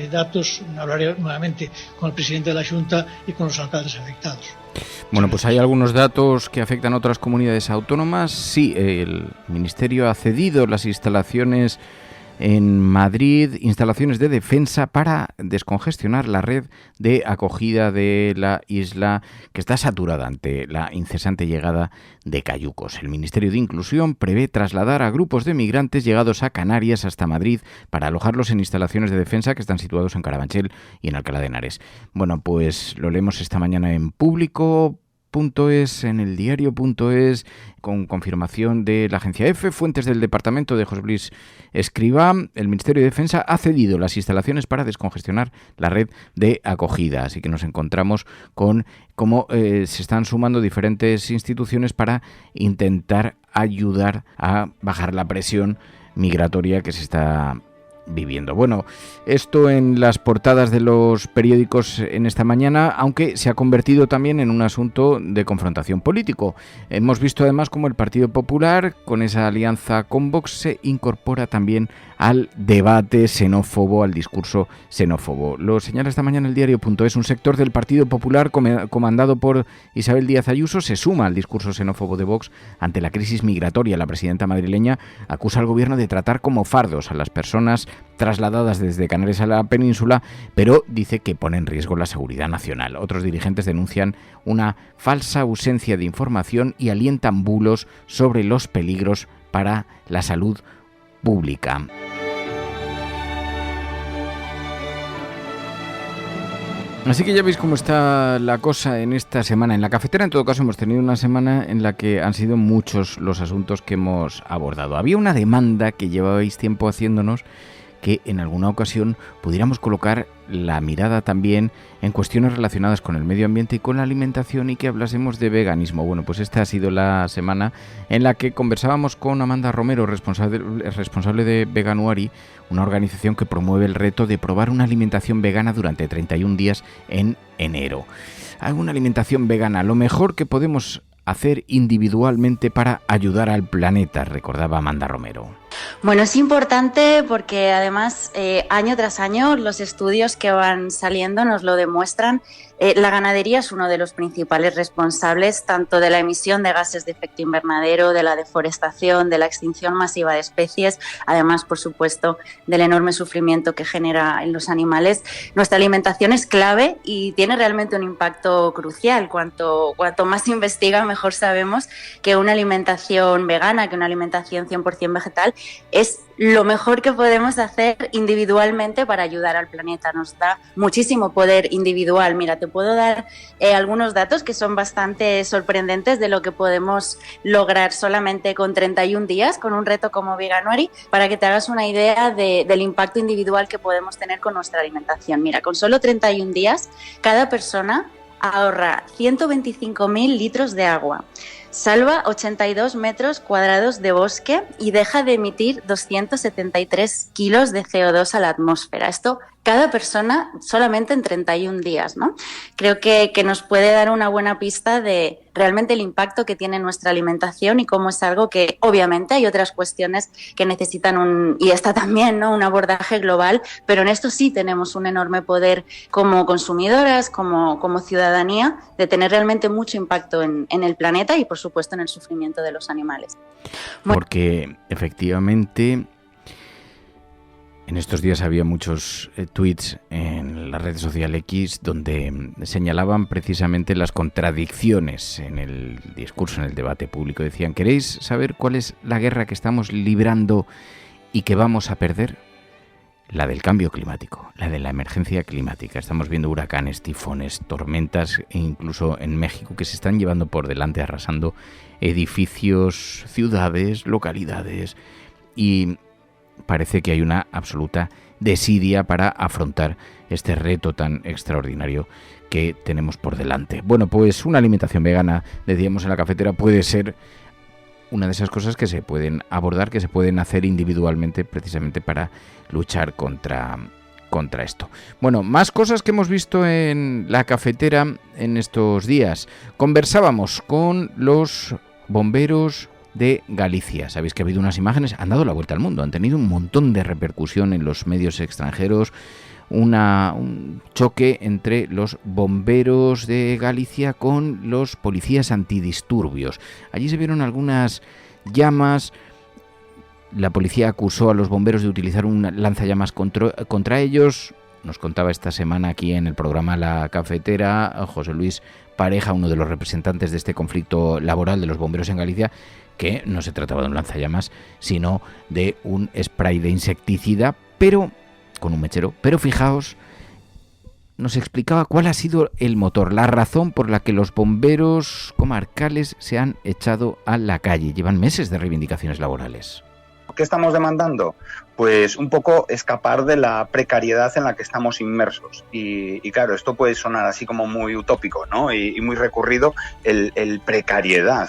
datos, hablaré nuevamente con el presidente de la Xunta y con los alcaldes afectados. Bueno, pues hay algunos datos que afectan a otras comunidades autónomas. Sí, el Ministerio ha cedido las instalaciones en Madrid, instalaciones de defensa para descongestionar la red de acogida de la isla, que está saturada ante la incesante llegada de cayucos. El Ministerio de Inclusión prevé trasladar a grupos de migrantes llegados a Canarias hasta Madrid para alojarlos en instalaciones de defensa que están situados en Carabanchel y en Alcalá de Henares. Bueno, pues lo leemos esta mañana en Público.es, en el diario.es, con confirmación de la agencia EFE, fuentes del departamento de José Luis Escrivá. El Ministerio de Defensa ha cedido las instalaciones para descongestionar la red de acogida, así que nos encontramos con cómo se están sumando diferentes instituciones para intentar ayudar a bajar la presión migratoria que se está viviendo. Bueno, esto en las portadas de los periódicos en esta mañana, aunque se ha convertido también en un asunto de confrontación político. Hemos visto además cómo el Partido Popular, con esa alianza con Vox, se incorpora también al debate xenófobo, al discurso xenófobo. Lo señala esta mañana el diario.es. Un sector del Partido Popular comandado por Isabel Díaz Ayuso se suma al discurso xenófobo de Vox ante la crisis migratoria. La presidenta madrileña acusa al gobierno de tratar como fardos a las personas trasladadas desde Canarias a la península, pero dice que pone en riesgo la seguridad nacional. Otros dirigentes denuncian una falsa ausencia de información y alientan bulos sobre los peligros para la salud pública. Así que ya veis cómo está la cosa en esta semana. En la cafetera, en todo caso, hemos tenido una semana en la que han sido muchos los asuntos que hemos abordado. Había una demanda que llevabais tiempo haciéndonos, que en alguna ocasión pudiéramos colocar la mirada también en cuestiones relacionadas con el medio ambiente y con la alimentación, y que hablásemos de veganismo. Bueno, pues esta ha sido la semana en la que conversábamos con Amanda Romero, responsable de Veganuari, una organización que promueve el reto de probar una alimentación vegana durante 31 días en enero. Una alimentación vegana, lo mejor que podemos hacer individualmente para ayudar al planeta, recordaba Amanda Romero. Bueno, es importante porque además año tras año los estudios que van saliendo nos lo demuestran. La ganadería es uno de los principales responsables tanto de la emisión de gases de efecto invernadero, de la deforestación, de la extinción masiva de especies, además, por supuesto, del enorme sufrimiento que genera en los animales. Nuestra alimentación es clave y tiene realmente un impacto crucial. Cuanto más se investiga, mejor sabemos que una alimentación vegana, que una alimentación 100% vegetal, es lo mejor que podemos hacer individualmente para ayudar al planeta. Nos da muchísimo poder individual. Mira, te puedo dar algunos datos que son bastante sorprendentes de lo que podemos lograr solamente con 31 días, con un reto como Veganuary, para que te hagas una idea del impacto individual que podemos tener con nuestra alimentación. Mira, con solo 31 días, cada persona ahorra 125.000 litros de agua, salva 82 metros cuadrados de bosque y deja de emitir 273 kilos de CO2 a la atmósfera. Esto cada persona solamente en 31 días, ¿no? Creo que nos puede dar una buena pista de realmente el impacto que tiene nuestra alimentación y cómo es algo que obviamente hay otras cuestiones que necesitan y esta también, ¿no?, un abordaje global, pero en esto sí tenemos un enorme poder como consumidoras, como ciudadanía, de tener realmente mucho impacto en el planeta y por supuesto en el sufrimiento de los animales. Porque efectivamente en estos días había muchos tweets en la red social X donde señalaban precisamente las contradicciones en el discurso, en el debate público. Decían, ¿queréis saber cuál es la guerra que estamos librando y que vamos a perder? La del cambio climático, la de la emergencia climática. Estamos viendo huracanes, tifones, tormentas e incluso en México que se están llevando por delante, arrasando edificios, ciudades, localidades, y parece que hay una absoluta desidia para afrontar este reto tan extraordinario que tenemos por delante. Bueno, pues una alimentación vegana, decíamos en la cafetera, puede ser una de esas cosas que se pueden abordar, que se pueden hacer individualmente precisamente para luchar contra esto. Bueno, más cosas que hemos visto en la cafetera en estos días. Conversábamos con los bomberos de Galicia. Sabéis que ha habido unas imágenes, han dado la vuelta al mundo, han tenido un montón de repercusión en los medios extranjeros, un choque entre los bomberos de Galicia con los policías antidisturbios. Allí se vieron algunas llamas. La policía acusó a los bomberos de utilizar un lanzallamas contra ellos. Nos contaba esta semana aquí en el programa La Cafetera José Luis Pareja, uno de los representantes de este conflicto laboral de los bomberos en Galicia, que no se trataba de un lanzallamas, sino de un spray de insecticida, pero con un mechero. Pero fijaos, nos explicaba cuál ha sido el motor, la razón por la que los bomberos comarcales se han echado a la calle. Llevan meses de reivindicaciones laborales. ¿Qué estamos demandando? Pues un poco escapar de la precariedad en la que estamos inmersos. Y claro, esto puede sonar así como muy utópico, ¿no? Y muy recurrido, el precariedad.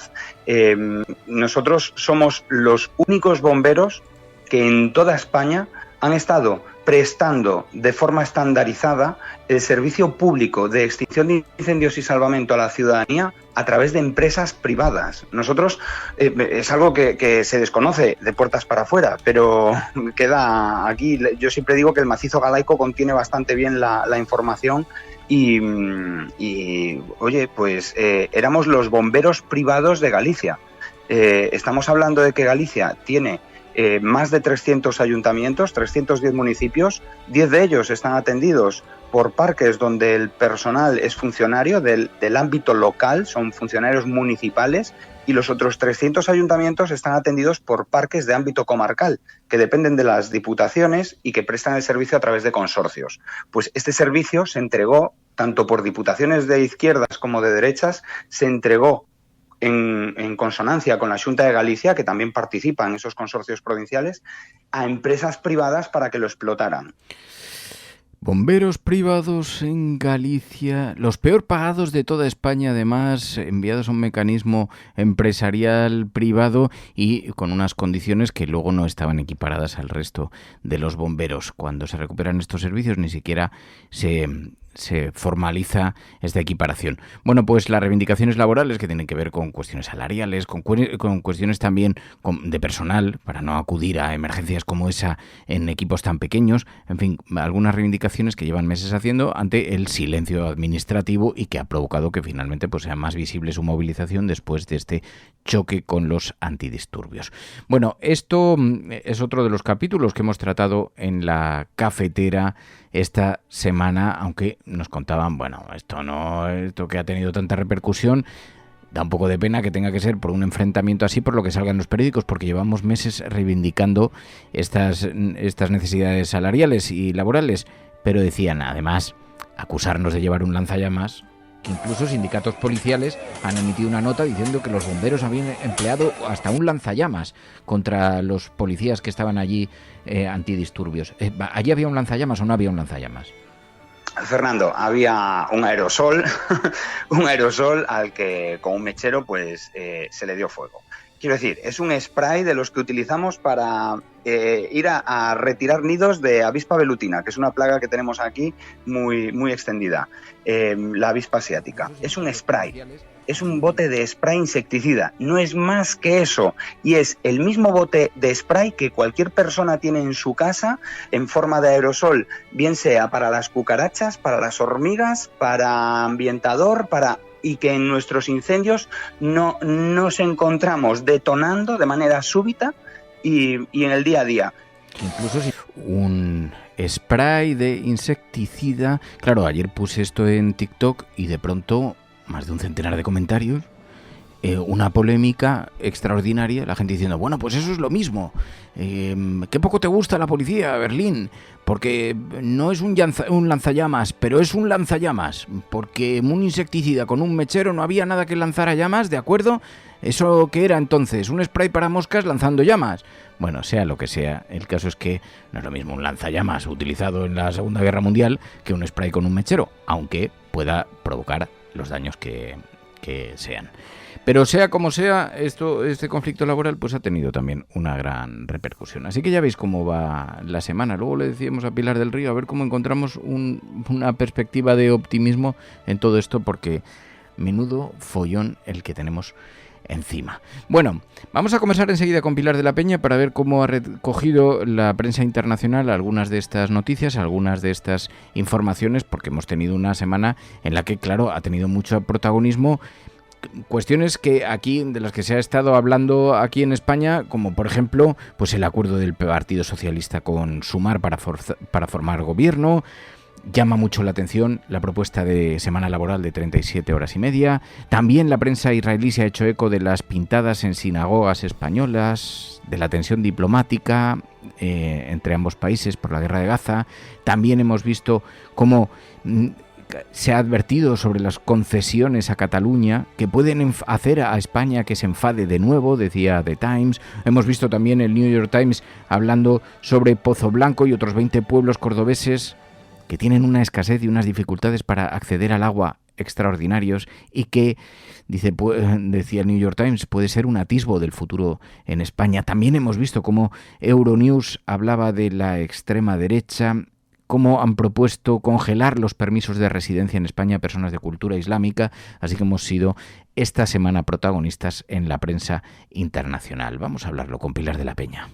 Nosotros somos los únicos bomberos que en toda España han estado prestando de forma estandarizada el servicio público de extinción de incendios y salvamento a la ciudadanía a través de empresas privadas. Nosotros, es algo que se desconoce de puertas para afuera, pero queda aquí. Yo siempre digo que el macizo galaico contiene bastante bien la información y oye, pues éramos los bomberos privados de Galicia. Estamos hablando de que Galicia tiene más de 300 ayuntamientos, 310 municipios, 10 de ellos están atendidos por parques donde el personal es funcionario del ámbito local, son funcionarios municipales, y los otros 300 ayuntamientos están atendidos por parques de ámbito comarcal, que dependen de las diputaciones y que prestan el servicio a través de consorcios. Pues este servicio se entregó, tanto por diputaciones de izquierdas como de derechas, se entregó en consonancia con la Xunta de Galicia, que también participa en esos consorcios provinciales, a empresas privadas para que lo explotaran. Bomberos privados en Galicia, los peor pagados de toda España, además, enviados a un mecanismo empresarial privado y con unas condiciones que luego no estaban equiparadas al resto de los bomberos. Cuando se recuperan estos servicios ni siquiera se se formaliza esta equiparación. Bueno, pues las reivindicaciones laborales que tienen que ver con cuestiones salariales, con cuestiones también de personal, para no acudir a emergencias como esa en equipos tan pequeños, en fin, algunas reivindicaciones que llevan meses haciendo ante el silencio administrativo y que ha provocado que finalmente pues sea más visible su movilización después de este choque con los antidisturbios. Bueno, esto es otro de los capítulos que hemos tratado en la cafetera esta semana, aunque nos contaban, bueno, esto que ha tenido tanta repercusión, da un poco de pena que tenga que ser por un enfrentamiento así, por lo que salgan los periódicos, porque llevamos meses reivindicando estas necesidades salariales y laborales, pero decían, además, acusarnos de llevar un lanzallamas, que incluso sindicatos policiales han emitido una nota diciendo que los bomberos habían empleado hasta un lanzallamas contra los policías que estaban allí antidisturbios. ¿Allí había un lanzallamas o no había un lanzallamas? Fernando, había un aerosol, al que con un mechero pues se le dio fuego. Quiero decir, es un spray de los que utilizamos para ir a retirar nidos de avispa velutina, que es una plaga que tenemos aquí muy, muy extendida, la avispa asiática. Es un spray, es un bote de spray insecticida, no es más que eso. Y es el mismo bote de spray que cualquier persona tiene en su casa en forma de aerosol, bien sea para las cucarachas, para las hormigas, para ambientador, y que en nuestros incendios no nos encontramos detonando de manera súbita y en el día a día. Incluso si un spray de insecticida. Claro, ayer puse esto en TikTok y de pronto más de un centenar de comentarios, una polémica extraordinaria, la gente diciendo, bueno, pues eso es lo mismo, qué poco te gusta la policía, Berlín, porque no es un lanzallamas, pero es un lanzallamas, porque un insecticida con un mechero no había nada que lanzar a llamas, ¿de acuerdo? ¿Eso qué era entonces? ¿Un spray para moscas lanzando llamas? Bueno, sea lo que sea, el caso es que no es lo mismo un lanzallamas utilizado en la Segunda Guerra Mundial que un spray con un mechero, aunque pueda provocar los daños que sean. Pero sea como sea, este conflicto laboral pues ha tenido también una gran repercusión. Así que ya veis cómo va la semana. Luego le decíamos a Pilar del Río a ver cómo encontramos una perspectiva de optimismo en todo esto, porque menudo follón el que tenemos encima. Bueno, vamos a conversar enseguida con Pilar de la Peña para ver cómo ha recogido la prensa internacional algunas de estas noticias, algunas de estas informaciones, porque hemos tenido una semana en la que, claro, ha tenido mucho protagonismo cuestiones que aquí, de las que se ha estado hablando aquí en España, como por ejemplo, pues el acuerdo del Partido Socialista con Sumar para formar gobierno. Llama mucho la atención la propuesta de semana laboral de 37 horas y media. También la prensa israelí se ha hecho eco de las pintadas en sinagogas españolas, de la tensión diplomática entre ambos países por la guerra de Gaza. También hemos visto cómo se ha advertido sobre las concesiones a Cataluña que pueden hacer a España que se enfade de nuevo, decía The Times. Hemos visto también el New York Times hablando sobre Pozo Blanco y otros 20 pueblos cordobeses que tienen una escasez y unas dificultades para acceder al agua extraordinarios y que, decía el New York Times, puede ser un atisbo del futuro en España. También hemos visto cómo Euronews hablaba de la extrema derecha, cómo han propuesto congelar los permisos de residencia en España a personas de cultura islámica, así que hemos sido esta semana protagonistas en la prensa internacional. Vamos a hablarlo con Pilar de la Peña.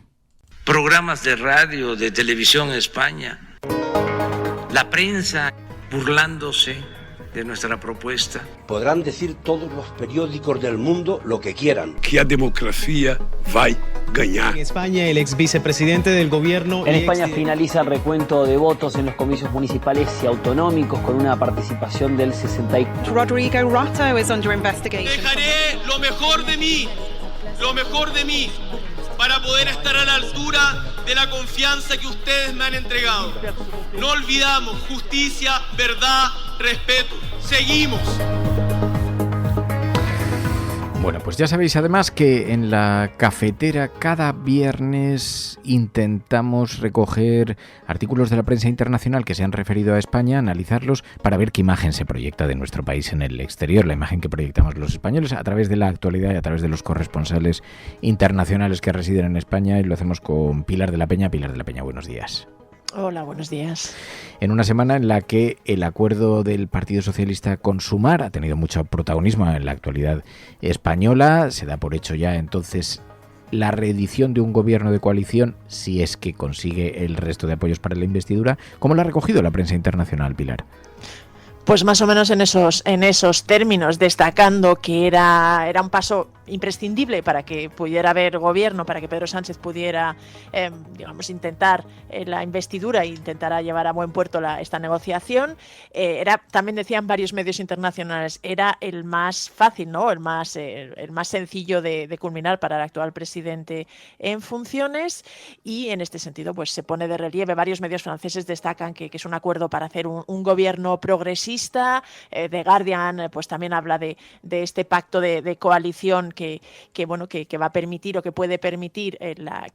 Programas de radio, de televisión en España, la prensa burlándose de nuestra propuesta. Podrán decir todos los periódicos del mundo lo que quieran. Que a democracia va a ganar. En España, el ex vicepresidente del gobierno... En España finaliza el recuento de votos en los comicios municipales y autonómicos con una participación del 64%. Rodrigo Rato is under investigation. Dejaré lo mejor de mí, para poder estar a la altura de la confianza que ustedes me han entregado. No olvidamos justicia, verdad, respeto. Seguimos. Bueno, pues ya sabéis además que en la cafetera cada viernes intentamos recoger artículos de la prensa internacional que se han referido a España, analizarlos para ver qué imagen se proyecta de nuestro país en el exterior, la imagen que proyectamos los españoles a través de la actualidad y a través de los corresponsales internacionales que residen en España, y lo hacemos con Pilar de la Peña. Pilar de la Peña, buenos días. Hola, buenos días. En una semana en la que el acuerdo del Partido Socialista con Sumar ha tenido mucho protagonismo en la actualidad española, se da por hecho ya entonces la reedición de un gobierno de coalición, si es que consigue el resto de apoyos para la investidura. ¿Cómo lo ha recogido la prensa internacional, Pilar? Pues más o menos en esos términos, destacando que era un paso imprescindible para que pudiera haber gobierno, para que Pedro Sánchez pudiera, intentar la investidura e intentara llevar a buen puerto esta negociación. También decían varios medios internacionales, era el más fácil, ¿no? El más sencillo de culminar para el actual presidente en funciones, y en este sentido pues se pone de relieve. Varios medios franceses destacan que es un acuerdo para hacer un gobierno progresista. The Guardian pues también habla de este pacto de coalición que va a permitir, o que puede permitir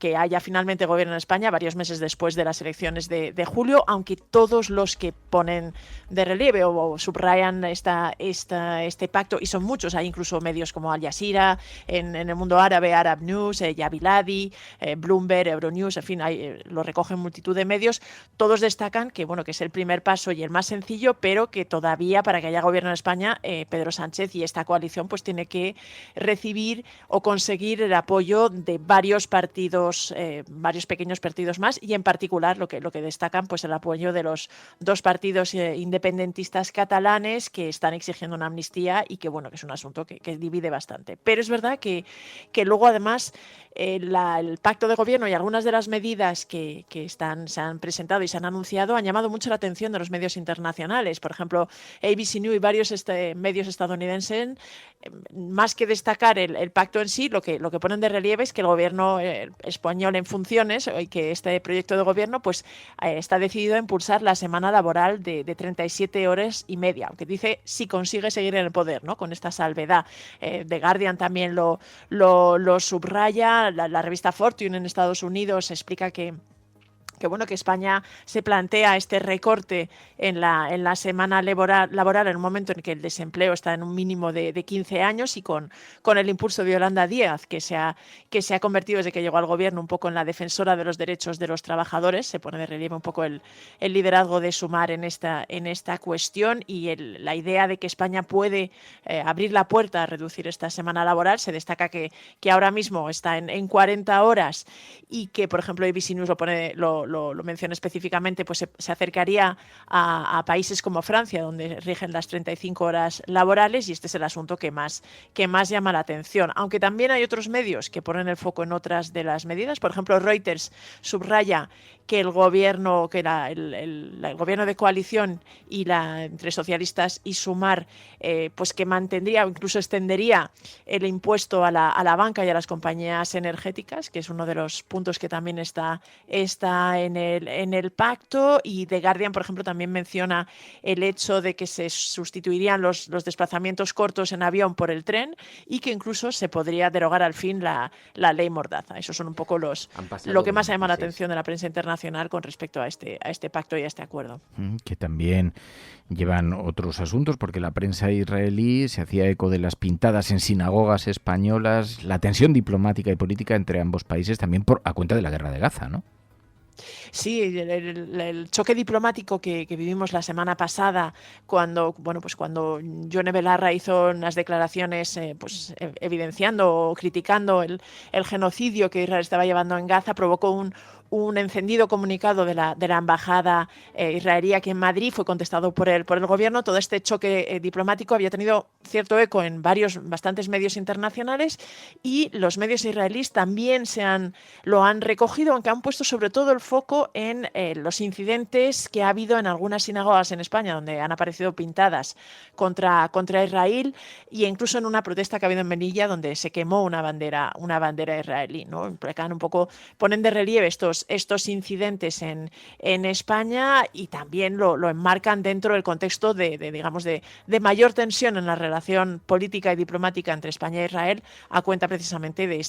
que haya finalmente gobierno en España varios meses después de las elecciones de julio, aunque todos los que ponen de relieve o subrayan este pacto, y son muchos, hay incluso medios como Al Jazeera, en el mundo árabe, Arab News, Yabiladi, Bloomberg, Euronews, en fin, lo recogen multitud de medios, todos destacan que es el primer paso y el más sencillo, pero que todavía, para que haya gobierno en España, Pedro Sánchez y esta coalición pues tiene que recibir o conseguir el apoyo de varios partidos, varios pequeños partidos más, y en particular lo que destacan pues el apoyo de los dos partidos independentistas catalanes que están exigiendo una amnistía, y que es un asunto que divide bastante. Pero es verdad que luego además el pacto de gobierno y algunas de las medidas que se han presentado y se han anunciado han llamado mucho la atención de los medios internacionales. Por ejemplo, ABC News y varios medios estadounidenses, más que destacar el pacto en sí, lo que ponen de relieve es que el gobierno español en funciones, y que este proyecto de gobierno pues está decidido a impulsar la semana laboral de 37 horas y media, aunque dice si consigue seguir en el poder, ¿no? Con esta salvedad. The Guardian también lo subraya. La revista Fortune en Estados Unidos explica que España se plantea este recorte en la semana laboral en un momento en que el desempleo está en un mínimo de 15 años, y con el impulso de Yolanda Díaz, que se ha convertido desde que llegó al gobierno un poco en la defensora de los derechos de los trabajadores. Se pone de relieve un poco el liderazgo de Sumar en esta cuestión, y la idea de que España puede abrir la puerta a reducir esta semana laboral. Se destaca que ahora mismo está en 40 horas, y que, por ejemplo, ABC News lo menciona específicamente, pues se acercaría a países como Francia, donde rigen las 35 horas laborales, y este es el asunto que más llama la atención. Aunque también hay otros medios que ponen el foco en otras de las medidas. Por ejemplo, Reuters subraya que el gobierno de coalición entre socialistas y Sumar, pues que mantendría o incluso extendería el impuesto a la banca y a las compañías energéticas, que es uno de los puntos que también está en el pacto. Y The Guardian, por ejemplo, también menciona el hecho de que se sustituirían los desplazamientos cortos en avión por el tren, y que incluso se podría derogar al fin la ley Mordaza. Esos son un poco lo que más llama la atención de la prensa internacional con respecto a este pacto y a este acuerdo. Que también llevan otros asuntos, porque la prensa israelí se hacía eco de las pintadas en sinagogas españolas, la tensión diplomática y política entre ambos países, también a cuenta de la guerra de Gaza, ¿no? Sí, el choque diplomático que vivimos la semana pasada, cuando Yone Belarra hizo unas declaraciones evidenciando o criticando el genocidio que Israel estaba llevando en Gaza, provocó un encendido comunicado de la embajada israelí aquí en Madrid. Fue contestado por el gobierno. Todo este choque diplomático había tenido cierto eco en bastantes medios internacionales, y los medios israelíes también lo han recogido, aunque han puesto sobre todo el foco en los incidentes que ha habido en algunas sinagogas en España, donde han aparecido pintadas contra Israel, y incluso en una protesta que ha habido en Melilla, donde se quemó una bandera israelí, ¿no? Ponen de relieve estos incidentes en España, y también lo enmarcan dentro del contexto de mayor tensión en la relación política y diplomática entre España e Israel, a cuenta precisamente de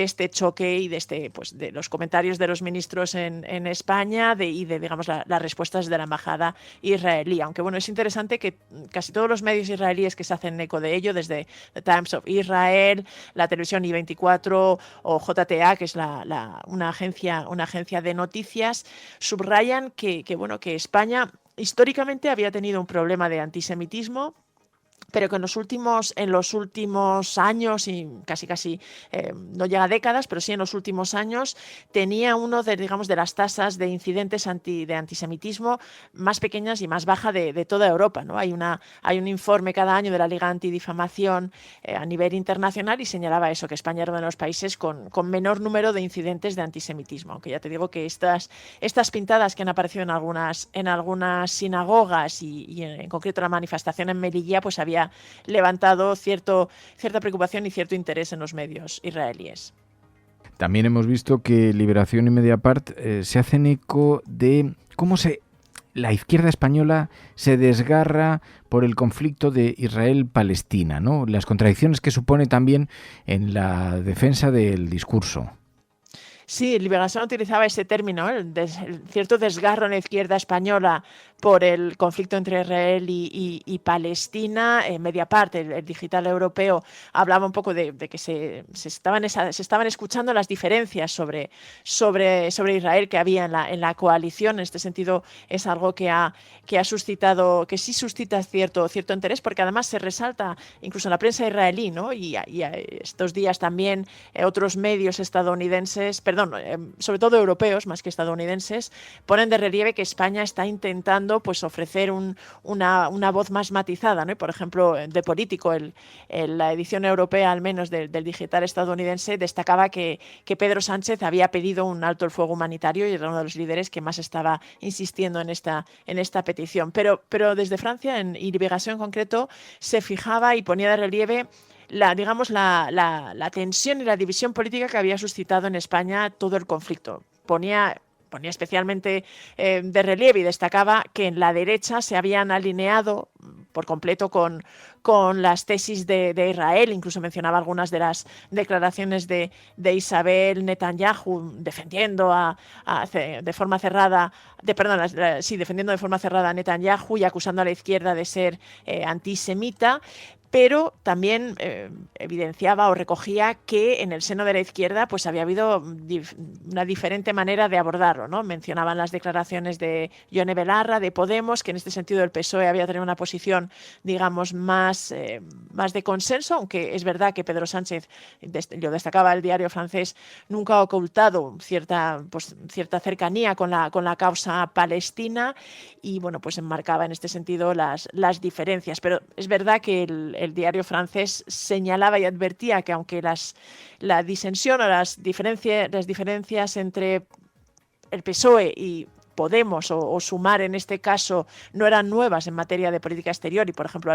este choque y de los comentarios de los ministros en en España y de digamos, las respuestas de la embajada israelí. Aunque bueno, es interesante que casi todos los medios israelíes que se hacen eco de ello, desde The Times of Israel, la televisión I24 o JTA, que es una agencia de noticias, subrayan que España históricamente había tenido un problema de antisemitismo, pero que en los últimos años, y casi no llega a décadas, pero sí en los últimos años, tenía uno de las tasas de incidentes de antisemitismo más pequeñas y más baja de toda Europa, ¿no? Hay un informe cada año de la Liga Antidifamación a nivel internacional y señalaba eso, que España era uno de los países con menor número de incidentes de antisemitismo. Aunque ya te digo que estas pintadas que han aparecido en algunas sinagogas y en concreto la manifestación en Melilla, pues había levantado cierta preocupación y cierto interés en los medios israelíes. También hemos visto que Liberación y Mediapart se hacen eco de cómo la izquierda española se desgarra por el conflicto de Israel-Palestina, ¿no? Las contradicciones que supone también en la defensa del discurso. Sí, Liberación utilizaba ese término, el cierto desgarro en la izquierda española por el conflicto entre Israel y Palestina. Mediapart, el digital europeo, hablaba un poco de que se estaban escuchando las diferencias sobre Israel que había en la coalición. En este sentido es algo que sí suscita cierto interés, porque además se resalta incluso en la prensa israelí, ¿no? Y estos días también otros medios estadounidenses, sobre todo europeos más que estadounidenses, ponen de relieve que España está intentando pues ofrecer una voz más matizada, ¿no? Y, por ejemplo, de Político, la edición europea al menos del digital estadounidense, destacaba que Pedro Sánchez había pedido un alto el fuego humanitario y era uno de los líderes que más estaba insistiendo en esta petición. Pero desde Francia, y Liberación en concreto, se fijaba y ponía de relieve la tensión y la división política que había suscitado en España todo el conflicto. Ponía especialmente de relieve y destacaba que en la derecha se habían alineado por completo con las tesis de Israel. Incluso mencionaba algunas de las declaraciones de Isabel Netanyahu defendiendo de forma cerrada a Netanyahu y acusando a la izquierda de ser antisemita. Pero también evidenciaba o recogía que en el seno de la izquierda pues había habido una diferente manera de abordarlo, ¿no? Mencionaban las declaraciones de Yone Belarra, de Podemos, que en este sentido el PSOE había tenido una posición, digamos, más de consenso, aunque es verdad que Pedro Sánchez, lo destacaba el diario francés, nunca ha ocultado cierta cercanía con la causa palestina y, bueno, pues enmarcaba en este sentido las diferencias. Pero es verdad que el diario francés señalaba y advertía que aunque la disensión o las diferencias entre el PSOE y Podemos o Sumar en este caso no eran nuevas en materia de política exterior y, por ejemplo,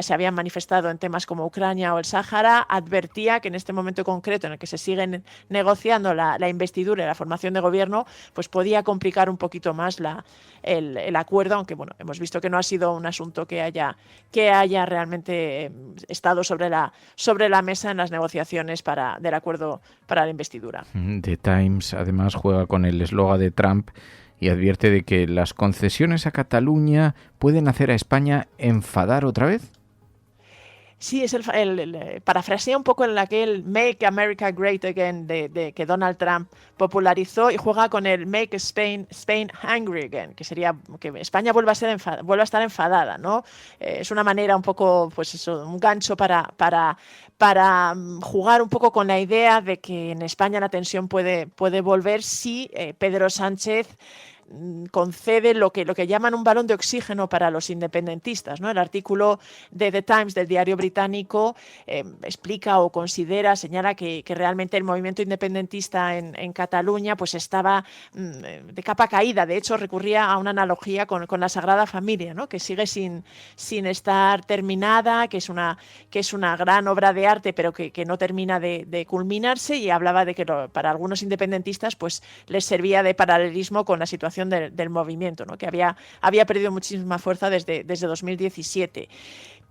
se habían manifestado en temas como Ucrania o el Sáhara, advertía que en este momento concreto en el que se siguen negociando la investidura y la formación de gobierno, pues podía complicar un poquito más el acuerdo, aunque bueno, hemos visto que no ha sido un asunto que haya realmente estado sobre la mesa en las negociaciones del acuerdo para la investidura. The Times además juega con el eslogan de Trump y advierte de que las concesiones a Cataluña pueden hacer a España enfadar otra vez. Sí, es parafrasea un poco en aquel Make America Great Again que Donald Trump popularizó y juega con el Make Spain Angry Again, que sería que España vuelva a estar enfadada, ¿no? Es una manera un poco, pues eso, un gancho para jugar un poco con la idea de que en España la tensión puede volver si Pedro Sánchez concede lo que llaman un balón de oxígeno para los independentistas, ¿no? El artículo de The Times del diario británico explica o señala que realmente el movimiento independentista en Cataluña pues estaba de capa caída. De hecho, recurría a una analogía con la Sagrada Familia, ¿no? Que sigue sin estar terminada, que es una gran obra de arte, pero que no termina de culminarse, y hablaba de que para algunos independentistas pues les servía de paralelismo con la situación del movimiento, ¿no? Que había perdido muchísima fuerza desde 2017.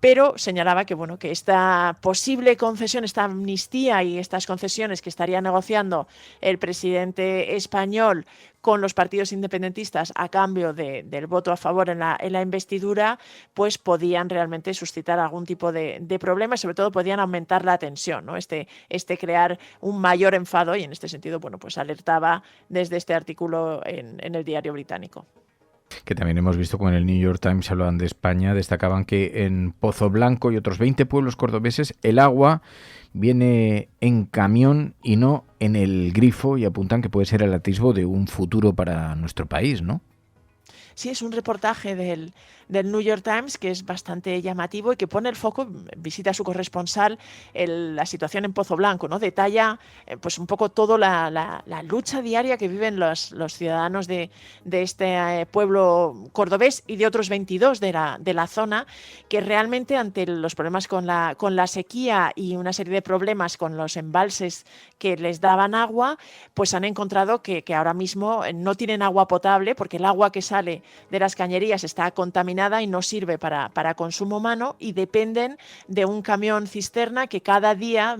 pero señalaba que, bueno, que esta posible concesión, esta amnistía y estas concesiones que estaría negociando el presidente español con los partidos independentistas a cambio del voto a favor en la investidura, pues podían realmente suscitar algún tipo de problema y sobre todo podían aumentar la tensión, ¿no? Crear un mayor enfado, y en este sentido, bueno, pues alertaba desde este artículo en el diario británico. Que también hemos visto como en el New York Times hablaban de España, destacaban que en Pozo Blanco y otros 20 pueblos cordobeses el agua viene en camión y no en el grifo, y apuntan que puede ser el atisbo de un futuro para nuestro país, ¿no? Sí, es un reportaje del New York Times que es bastante llamativo y que pone el foco, visita a su corresponsal, la situación en Pozo Blanco, ¿no? Detalla pues un poco toda la lucha diaria que viven los ciudadanos de este pueblo cordobés y de otros 22 de la zona, que realmente ante los problemas con la sequía y una serie de problemas con los embalses que les daban agua, pues han encontrado que ahora mismo no tienen agua potable porque el agua que sale de las cañerías está contaminada y no sirve para consumo humano, y dependen de un camión cisterna que cada día,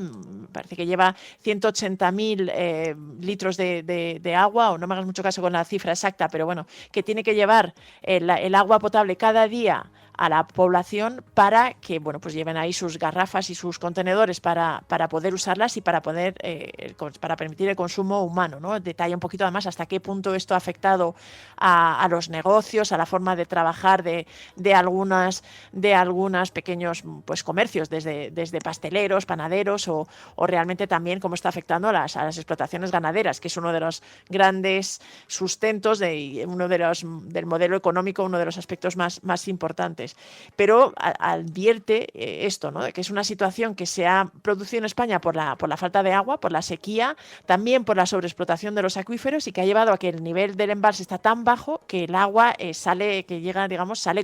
parece que lleva 180.000 litros de agua, o no me hagas mucho caso con la cifra exacta, pero bueno, que tiene que llevar el agua potable cada día a la población para que, bueno, pues lleven ahí sus garrafas y sus contenedores para poder usarlas y para permitir el consumo humano, ¿no? Detalla un poquito además hasta qué punto esto ha afectado a los negocios, a la forma de trabajar de algunas pequeños, pues, comercios, desde pasteleros, panaderos, o realmente también cómo está afectando a las explotaciones ganaderas, que es uno de los grandes sustentos del modelo económico, uno de los aspectos más importantes. Pero advierte esto, ¿no? De que es una situación que se ha producido en España por la falta de agua, por la sequía, también por la sobreexplotación de los acuíferos, y que ha llevado a que el nivel del embalse está tan bajo que el agua sale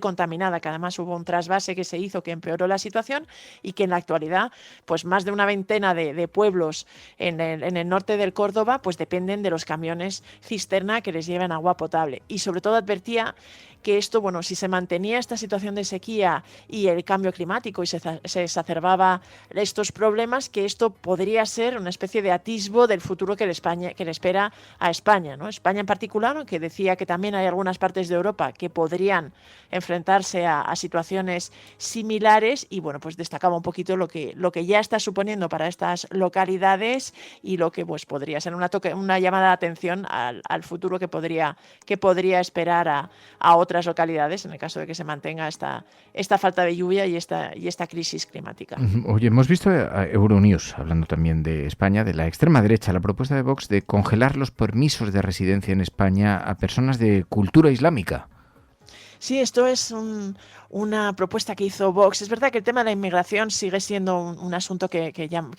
contaminada, que además hubo un trasvase que se hizo que empeoró la situación, y que en la actualidad pues más de una veintena de pueblos en el norte del Córdoba pues dependen de los camiones cisterna que les llevan agua potable. Y sobre todo advertía que esto, bueno, si se mantenía esta situación de sequía y el cambio climático y se exacerbaba estos problemas, que esto podría ser una especie de atisbo del futuro que le espera a España, ¿no? España en particular, aunque decía que también hay algunas partes de Europa que podrían enfrentarse a situaciones similares, y bueno, pues destacaba un poquito lo que ya está suponiendo para estas localidades y lo que pues podría ser una llamada de atención al futuro que podría esperar a otras localidades en el caso de que se mantenga esta falta de lluvia y esta crisis climática. Oye, hemos visto a Euronews, hablando también de España, de la extrema derecha, la propuesta de Vox de congelar los permisos de residencia en España a personas de cultura islámica. Sí, esto es una propuesta que hizo Vox. Es verdad que el tema de la inmigración sigue siendo un asunto que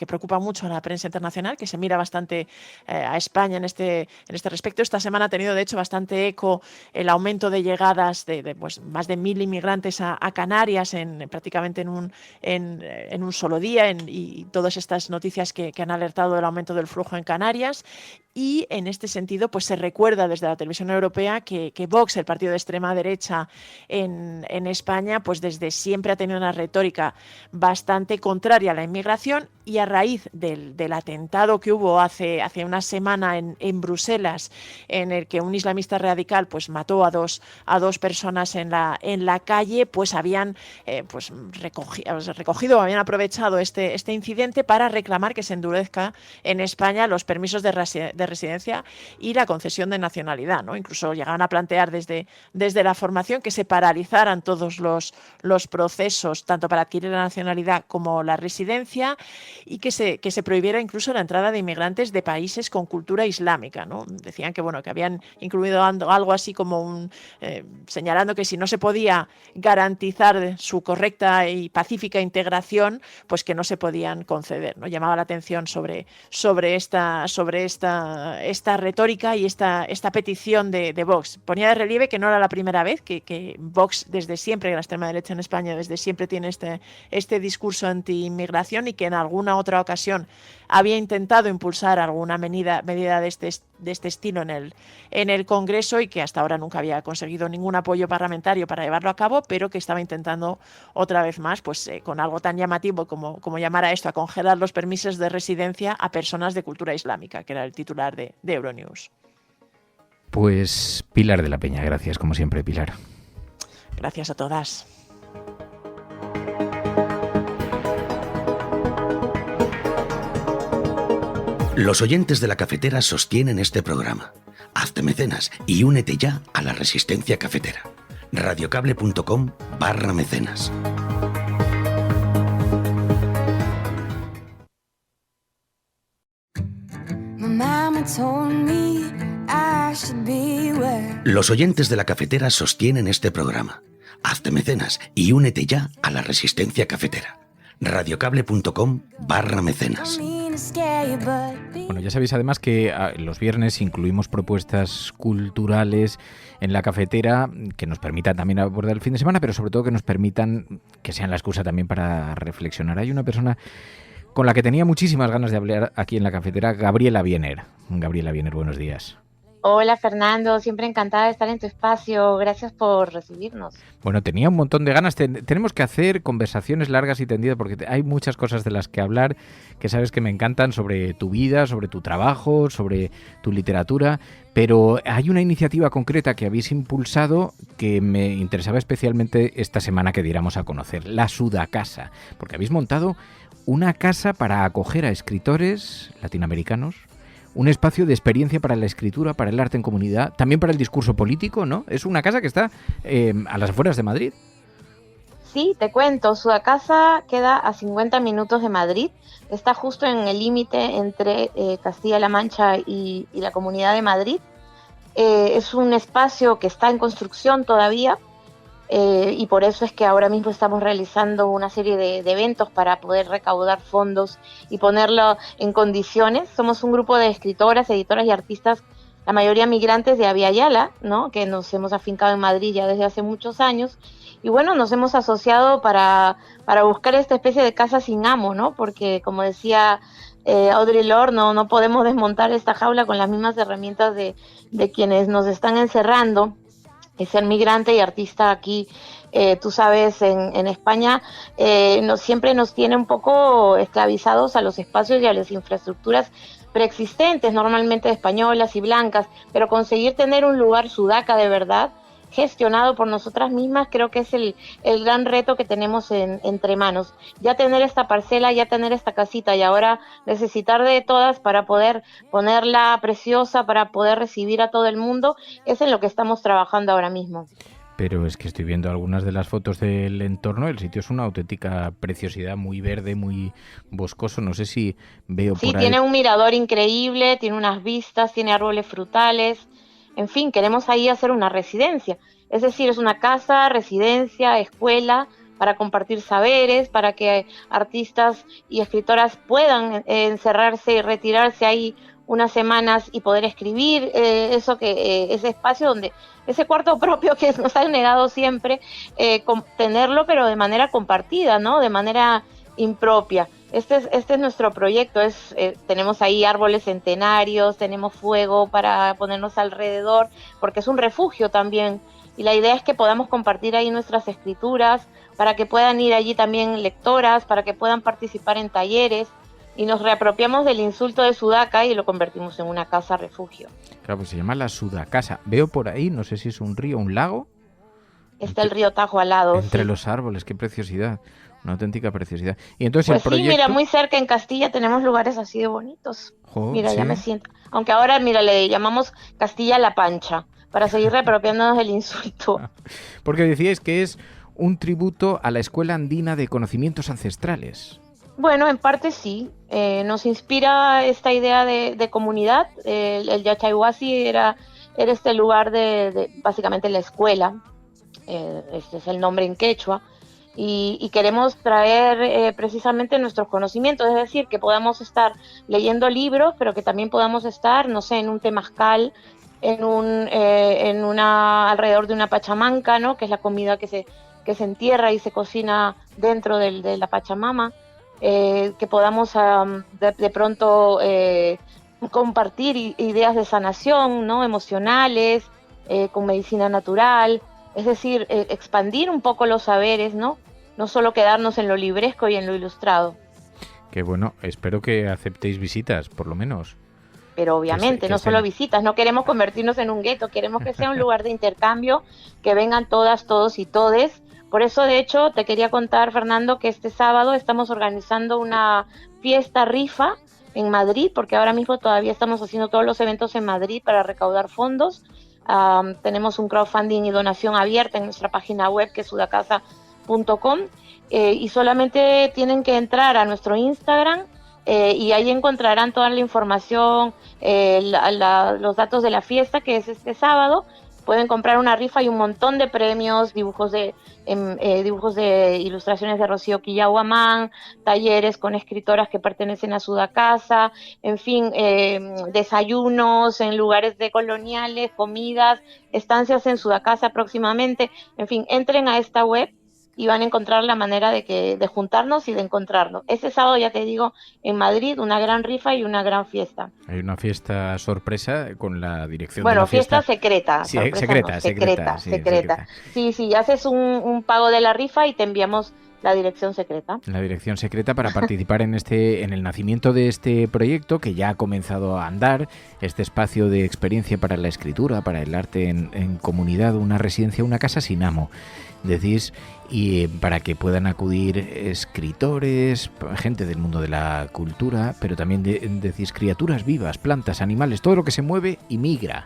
preocupa mucho a la prensa internacional, que se mira bastante a España en este respecto. Esta semana ha tenido, de hecho, bastante eco el aumento de llegadas de pues, más de 1.000 inmigrantes a Canarias prácticamente en un solo día, y todas estas noticias que han alertado del aumento del flujo en Canarias. Y en este sentido, pues se recuerda desde la televisión europea que Vox, el partido de extrema derecha en España, pues desde siempre ha tenido una retórica bastante contraria a la inmigración, y a raíz del atentado que hubo hace una semana en Bruselas, en el que un islamista radical pues mató a dos personas en la calle, pues habían habían aprovechado este incidente para reclamar que se endurezca en España los permisos de residencia y la concesión de nacionalidad, ¿no? Incluso llegaban a plantear desde la formación que se paralizaran todos los procesos, tanto para adquirir la nacionalidad como la residencia, y que se prohibiera incluso la entrada de inmigrantes de países con cultura islámica, ¿no? Decían que habían incluido algo así como señalando que si no se podía garantizar su correcta y pacífica integración, pues que no se podían conceder, ¿no? Llamaba la atención sobre esta retórica y esta petición de Vox. Ponía de relieve que no era la primera vez que que Vox desde siempre, que la extrema derecha en España desde siempre tiene este discurso anti-inmigración y que en alguna otra ocasión había intentado impulsar alguna medida de este estilo en el Congreso y que hasta ahora nunca había conseguido ningún apoyo parlamentario para llevarlo a cabo, pero que estaba intentando otra vez más, pues con algo tan llamativo como llamar a esto, a congelar los permisos de residencia a personas de cultura islámica, que era el titular de Euronews. Pues Pilar de la Peña, gracias como siempre, Pilar. Gracias a todas. Los oyentes de La Cafetera sostienen este programa. Hazte mecenas y únete ya a la resistencia cafetera. radiocable.com/mecenas. Los oyentes de La Cafetera sostienen este programa. Hazte mecenas y únete ya a la resistencia cafetera. radiocable.com/mecenas. Bueno, ya sabéis además que los viernes incluimos propuestas culturales en La Cafetera que nos permitan también abordar el fin de semana, pero sobre todo que nos permitan que sean la excusa también para reflexionar. Hay una persona con la que tenía muchísimas ganas de hablar aquí en La Cafetera, Gabriela Wiener. Gabriela Wiener, buenos días. Hola Fernando, siempre encantada de estar en tu espacio, gracias por recibirnos. Bueno, tenía un montón de ganas, tenemos que hacer conversaciones largas y tendidas porque hay muchas cosas de las que hablar que sabes que me encantan sobre tu vida, sobre tu trabajo, sobre tu literatura, pero hay una iniciativa concreta que habéis impulsado que me interesaba especialmente esta semana que diéramos a conocer, la Sudacasa, porque habéis montado una casa para acoger a escritores latinoamericanos. Un espacio de experiencia para la escritura, para el arte en comunidad, también para el discurso político, ¿no? Es una casa que está a las afueras de Madrid. Sí, te cuento, Sudacasa queda a 50 minutos de Madrid, está justo en el límite entre Castilla-La Mancha y la Comunidad de Madrid. Es un espacio que está en construcción todavía y por eso es que ahora mismo estamos realizando una serie de eventos para poder recaudar fondos y ponerlo en condiciones. Somos un grupo de escritoras, editoras y artistas, la mayoría migrantes de Abya Yala, ¿no? Que nos hemos afincado en Madrid ya desde hace muchos años. Y bueno, nos hemos asociado para buscar esta especie de casa sin amo, ¿no? Porque como decía Audre Lorde, no podemos desmontar esta jaula con las mismas herramientas de quienes nos están encerrando. Ser migrante y artista aquí, tú sabes, en España siempre nos tiene un poco esclavizados a los espacios y a las infraestructuras preexistentes, normalmente españolas y blancas, pero conseguir tener un lugar sudaca de verdad, gestionado por nosotras mismas, creo que es el gran reto que tenemos entre manos. Ya tener esta parcela, ya tener esta casita y ahora necesitar de todas para poder ponerla preciosa, para poder recibir a todo el mundo, es en lo que estamos trabajando ahora mismo. Pero es que estoy viendo algunas de las fotos del entorno, el sitio es una auténtica preciosidad, muy verde, muy boscoso, no sé si veo por ahí... Sí, tiene un mirador increíble, tiene unas vistas, tiene árboles frutales. En fin, queremos ahí hacer una residencia, es decir, es una casa, residencia, escuela, para compartir saberes, para que artistas y escritoras puedan encerrarse y retirarse ahí unas semanas y poder escribir, ese espacio donde, ese cuarto propio que nos han negado siempre, tenerlo pero de manera compartida, ¿no? De manera impropia. Este es nuestro proyecto, tenemos ahí árboles centenarios, tenemos fuego para ponernos alrededor, porque es un refugio también, y la idea es que podamos compartir ahí nuestras escrituras, para que puedan ir allí también lectoras, para que puedan participar en talleres, y nos reapropiamos del insulto de Sudaca y lo convertimos en una casa refugio. Claro, pues se llama la Sudacasa. Veo por ahí, no sé si es un río, un lago. Está el río Tajo al lado. Entre los árboles, qué preciosidad. Una auténtica preciosidad. Y entonces pues el proyecto... sí, mira, muy cerca en Castilla tenemos lugares así de bonitos. Mira, ¿sí? Ya me siento. Aunque ahora, mira, le llamamos Castilla-La Pancha, para seguir reapropiándonos del insulto. Porque decíais que es un tributo a la Escuela Andina de Conocimientos Ancestrales. Bueno, en parte sí. Nos inspira esta idea de comunidad. El Yachayhuasi era este lugar de básicamente la escuela. Este es el nombre en quechua. Y queremos traer precisamente nuestros conocimientos, es decir, que podamos estar leyendo libros, pero que también podamos estar, no sé, en un temazcal, alrededor de una pachamanca, ¿no? Que es la comida que se entierra y se cocina dentro de la Pachamama, que podamos de pronto compartir ideas de sanación, ¿no? Emocionales, con medicina natural, es decir, expandir un poco los saberes, ¿no? No solo quedarnos en lo libresco y en lo ilustrado. Que bueno, espero que aceptéis visitas, por lo menos. Pero obviamente, no solo visitas, no queremos convertirnos en un gueto, queremos que sea un lugar de intercambio, que vengan todas, todos y todes. Por eso, de hecho, te quería contar, Fernando, que este sábado estamos organizando una fiesta rifa en Madrid, porque ahora mismo todavía estamos haciendo todos los eventos en Madrid para recaudar fondos. Tenemos un crowdfunding y donación abierta en nuestra página web, que es sudacasa.com, y solamente tienen que entrar a nuestro Instagram y ahí encontrarán toda la información, los datos de la fiesta, que es este sábado. Pueden comprar una rifa y un montón de premios, dibujos de ilustraciones de Rocío Quillahuamán, talleres con escritoras que pertenecen a Sudacasa, en fin, desayunos en lugares coloniales, comidas, estancias en Sudacasa próximamente. En fin, entren a esta web y van a encontrar la manera de juntarnos y de encontrarnos. Este sábado, ya te digo, en Madrid, una gran rifa y una gran fiesta. Hay una fiesta sorpresa con la dirección de la fiesta. Secreta. Sí, secreta. Sí, haces un pago de la rifa y te enviamos la dirección secreta. La dirección secreta para participar en el nacimiento de este proyecto que ya ha comenzado a andar, este espacio de experiencia para la escritura, para el arte en comunidad, una residencia, una casa sin amo, decís, y para que puedan acudir escritores, gente del mundo de la cultura, pero también decís criaturas vivas, plantas, animales, todo lo que se mueve y migra.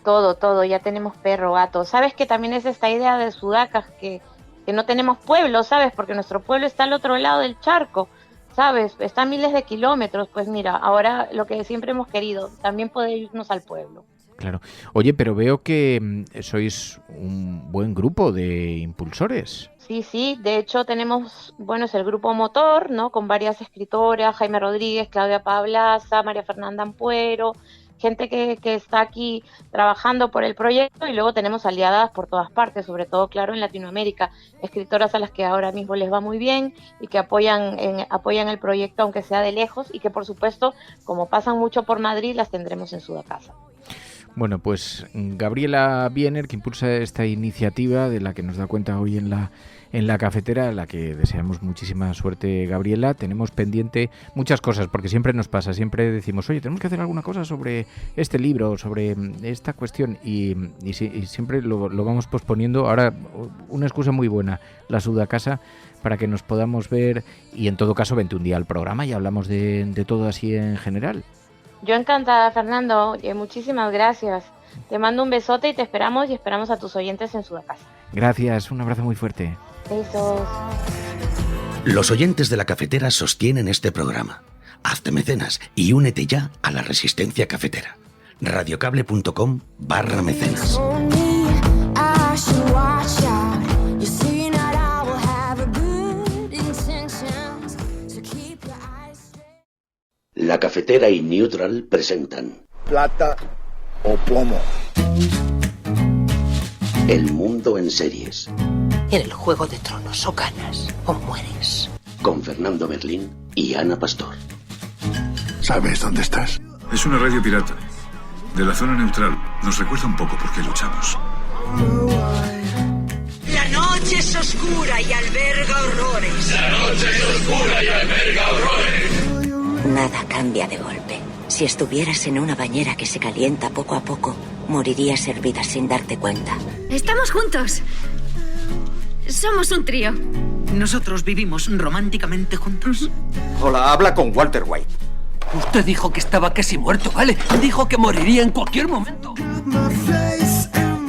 Todo, ya tenemos perro, gato. ¿Sabes que también es esta idea de Sudacas que no tenemos pueblo, ¿sabes? Porque nuestro pueblo está al otro lado del charco, ¿sabes? Está a miles de kilómetros. Pues mira, ahora lo que siempre hemos querido, también poder irnos al pueblo. Claro. Oye, pero veo que sois un buen grupo de impulsores. Sí, de hecho tenemos, es el grupo Motor, ¿no? Con varias escritoras, Jaime Rodríguez, Claudia Pablaza, María Fernanda Ampuero, gente que está aquí trabajando por el proyecto, y luego tenemos aliadas por todas partes, sobre todo, claro, en Latinoamérica, escritoras a las que ahora mismo les va muy bien y que apoyan el proyecto aunque sea de lejos, y que por supuesto, como pasan mucho por Madrid, las tendremos en Sudacasa. Bueno, pues Gabriela Biener, que impulsa esta iniciativa de la que nos da cuenta hoy en la cafetera, a la que deseamos muchísima suerte, Gabriela. Tenemos pendiente muchas cosas, porque siempre nos pasa, siempre decimos, oye, tenemos que hacer alguna cosa sobre este libro, sobre esta cuestión, y siempre lo vamos posponiendo. Ahora, una excusa muy buena, la Sudacasa, para que nos podamos ver, y en todo caso, vente un día al programa y hablamos de todo así en general. Yo encantada, Fernando, muchísimas gracias. Te mando un besote y te esperamos a tus oyentes en Sudacasa. Gracias, un abrazo muy fuerte. Besos. Los oyentes de la cafetera sostienen este programa. Hazte mecenas y únete ya a la resistencia cafetera. radiocable.com/mecenas. La cafetera y Neutral presentan Plata o plomo. El mundo en series. En el Juego de Tronos o ganas o mueres. Con Fernando Berlín y Ana Pastor. ¿Sabes dónde estás? Es una radio pirata. De la zona neutral. Nos recuerda un poco por qué luchamos. La noche es oscura y alberga horrores. La noche es oscura y alberga horrores. Nada cambia de golpe. Si estuvieras en una bañera que se calienta poco a poco, morirías hervida sin darte cuenta. Estamos juntos. Somos un trío. ¿Nosotros vivimos románticamente juntos? Hola, habla con Walter White. Usted dijo que estaba casi muerto, ¿vale? Dijo que moriría en cualquier momento.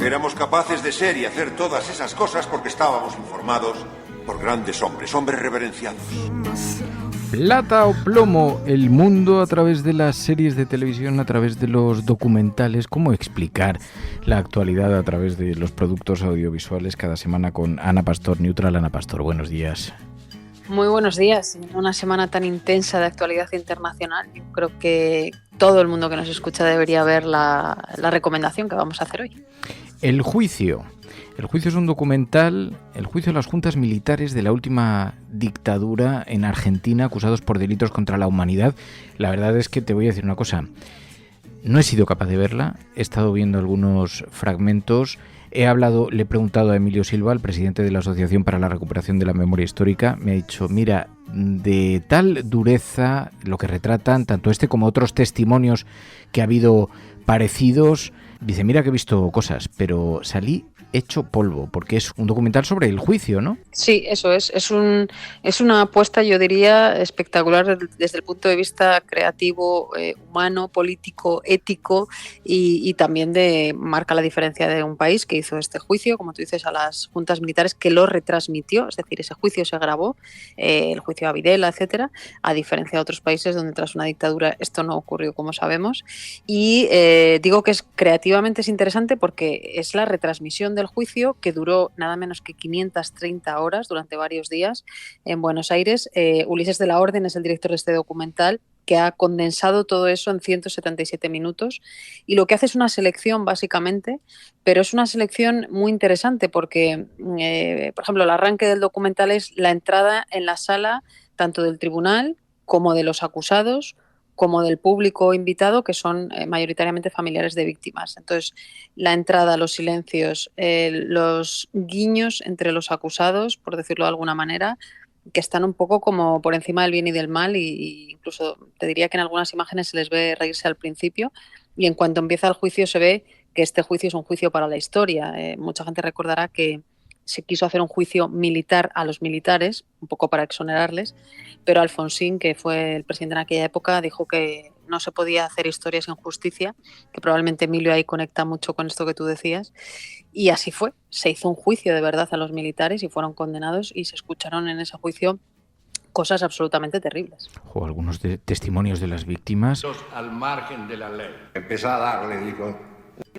Éramos capaces de ser y hacer todas esas cosas porque estábamos informados por grandes hombres reverenciados. Plata o plomo, el mundo a través de las series de televisión, a través de los documentales. ¿Cómo explicar la actualidad a través de los productos audiovisuales? Cada semana con Ana Pastor, Neutral. Ana Pastor, buenos días. Muy buenos días. En una semana tan intensa de actualidad internacional, yo creo que todo el mundo que nos escucha debería ver la recomendación que vamos a hacer hoy. El juicio. El juicio es un documental, el juicio de las juntas militares de la última dictadura en Argentina, acusados por delitos contra la humanidad. La verdad es que te voy a decir una cosa, no he sido capaz de verla, he estado viendo algunos fragmentos, le he preguntado a Emilio Silva, el presidente de la Asociación para la Recuperación de la Memoria Histórica, me ha dicho, mira, de tal dureza lo que retratan, tanto este como otros testimonios que ha habido parecidos, dice, mira que he visto cosas, pero salí hecho polvo, porque es un documental sobre el juicio, ¿no? Sí, eso es. Es una apuesta, yo diría, espectacular desde el punto de vista creativo, humano, político, ético y también marca la diferencia de un país que hizo este juicio, como tú dices, a las juntas militares, que lo retransmitió, es decir, ese juicio se grabó, el juicio a Videla, etcétera, a diferencia de otros países donde tras una dictadura esto no ocurrió, como sabemos. Y digo que creativamente es interesante porque es la retransmisión del juicio, que duró nada menos que 530 horas durante varios días en Buenos Aires. Ulises de la Orden es el director de este documental, que ha condensado todo eso en 177 minutos y lo que hace es una selección básicamente, pero es una selección muy interesante porque, por ejemplo, el arranque del documental es la entrada en la sala tanto del tribunal como de los acusados, como del público invitado, que son mayoritariamente familiares de víctimas. Entonces, la entrada, los silencios, los guiños entre los acusados, por decirlo de alguna manera, que están un poco como por encima del bien y del mal, y incluso te diría que en algunas imágenes se les ve reírse al principio, y en cuanto empieza el juicio se ve que este juicio es un juicio para la historia. Mucha gente recordará que se quiso hacer un juicio militar a los militares, un poco para exonerarles, pero Alfonsín, que fue el presidente en aquella época, dijo que no se podía hacer historia sin justicia, que probablemente Emilio ahí conecta mucho con esto que tú decías, y así fue. Se hizo un juicio de verdad a los militares y fueron condenados y se escucharon en ese juicio cosas absolutamente terribles. Algunos testimonios de las víctimas. Al margen de la ley. Empezó a darle, dijo.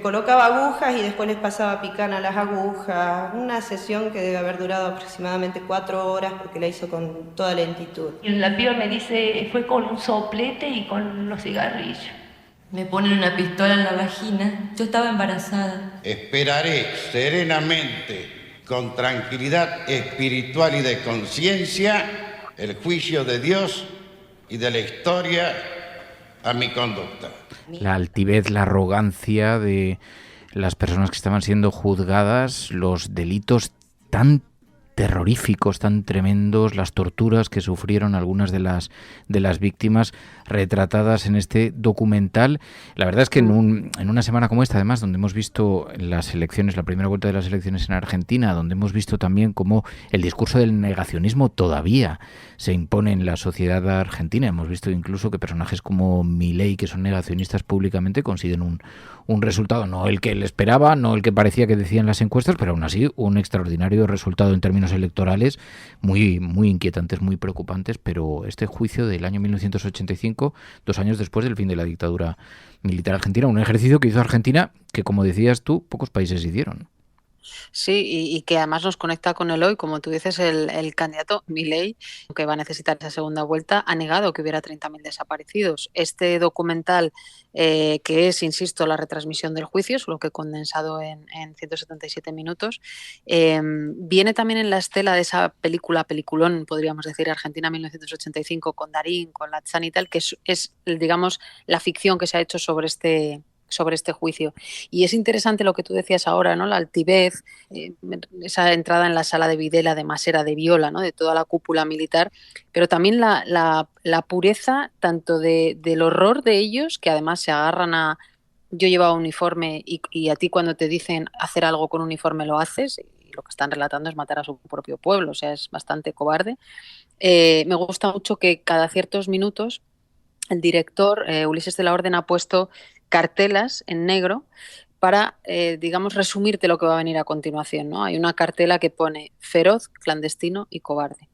Colocaba agujas y después les pasaba picana a las agujas. Una sesión que debe haber durado aproximadamente 4 horas porque la hizo con toda lentitud. Y la piba me dice, fue con un soplete y con los cigarrillos. Me ponen una pistola en la vagina. Yo estaba embarazada. Esperaré serenamente, con tranquilidad espiritual y de conciencia, el juicio de Dios y de la historia a mi conducta. La altivez, la arrogancia de las personas que estaban siendo juzgadas, los delitos tan terroríficos, tan tremendos, las torturas que sufrieron algunas de las víctimas retratadas en este documental. La verdad es que en una semana como esta, además, donde hemos visto las elecciones, la primera vuelta de las elecciones en Argentina, donde hemos visto también cómo el discurso del negacionismo todavía se impone en la sociedad argentina. Hemos visto incluso que personajes como Milei, que son negacionistas públicamente, consiguen un resultado, no el que él esperaba, no el que parecía que decían las encuestas, pero aún así un extraordinario resultado en términos electorales, muy, muy inquietantes, muy preocupantes. Pero este juicio del año 1985, 2 años después del fin de la dictadura militar argentina, un ejercicio que hizo Argentina que, como decías tú, pocos países hicieron. Sí, y que además nos conecta con el hoy, como tú dices, el candidato Milei, que va a necesitar esa segunda vuelta, ha negado que hubiera 30.000 desaparecidos. Este documental, que es, insisto, la retransmisión del juicio, solo que condensado en 177 minutos, viene también en la estela de esa peliculón, podríamos decir, Argentina 1985, con Darín, con Lazzani y tal, que es, digamos, la ficción que se ha hecho sobre este juicio. Y es interesante lo que tú decías ahora, ¿no? La altivez, esa entrada en la sala de Videla, de Masera, de Viola, ¿no? De toda la cúpula militar, pero también la pureza tanto del horror de ellos, que además se agarran a... Yo llevaba uniforme y a ti cuando te dicen hacer algo con uniforme lo haces, y lo que están relatando es matar a su propio pueblo, o sea, es bastante cobarde. Me gusta mucho que cada ciertos minutos el director, Ulises de la Orden, ha puesto cartelas en negro para, digamos, resumirte lo que va a venir a continuación, ¿no? Hay una cartela que pone feroz, clandestino y cobarde.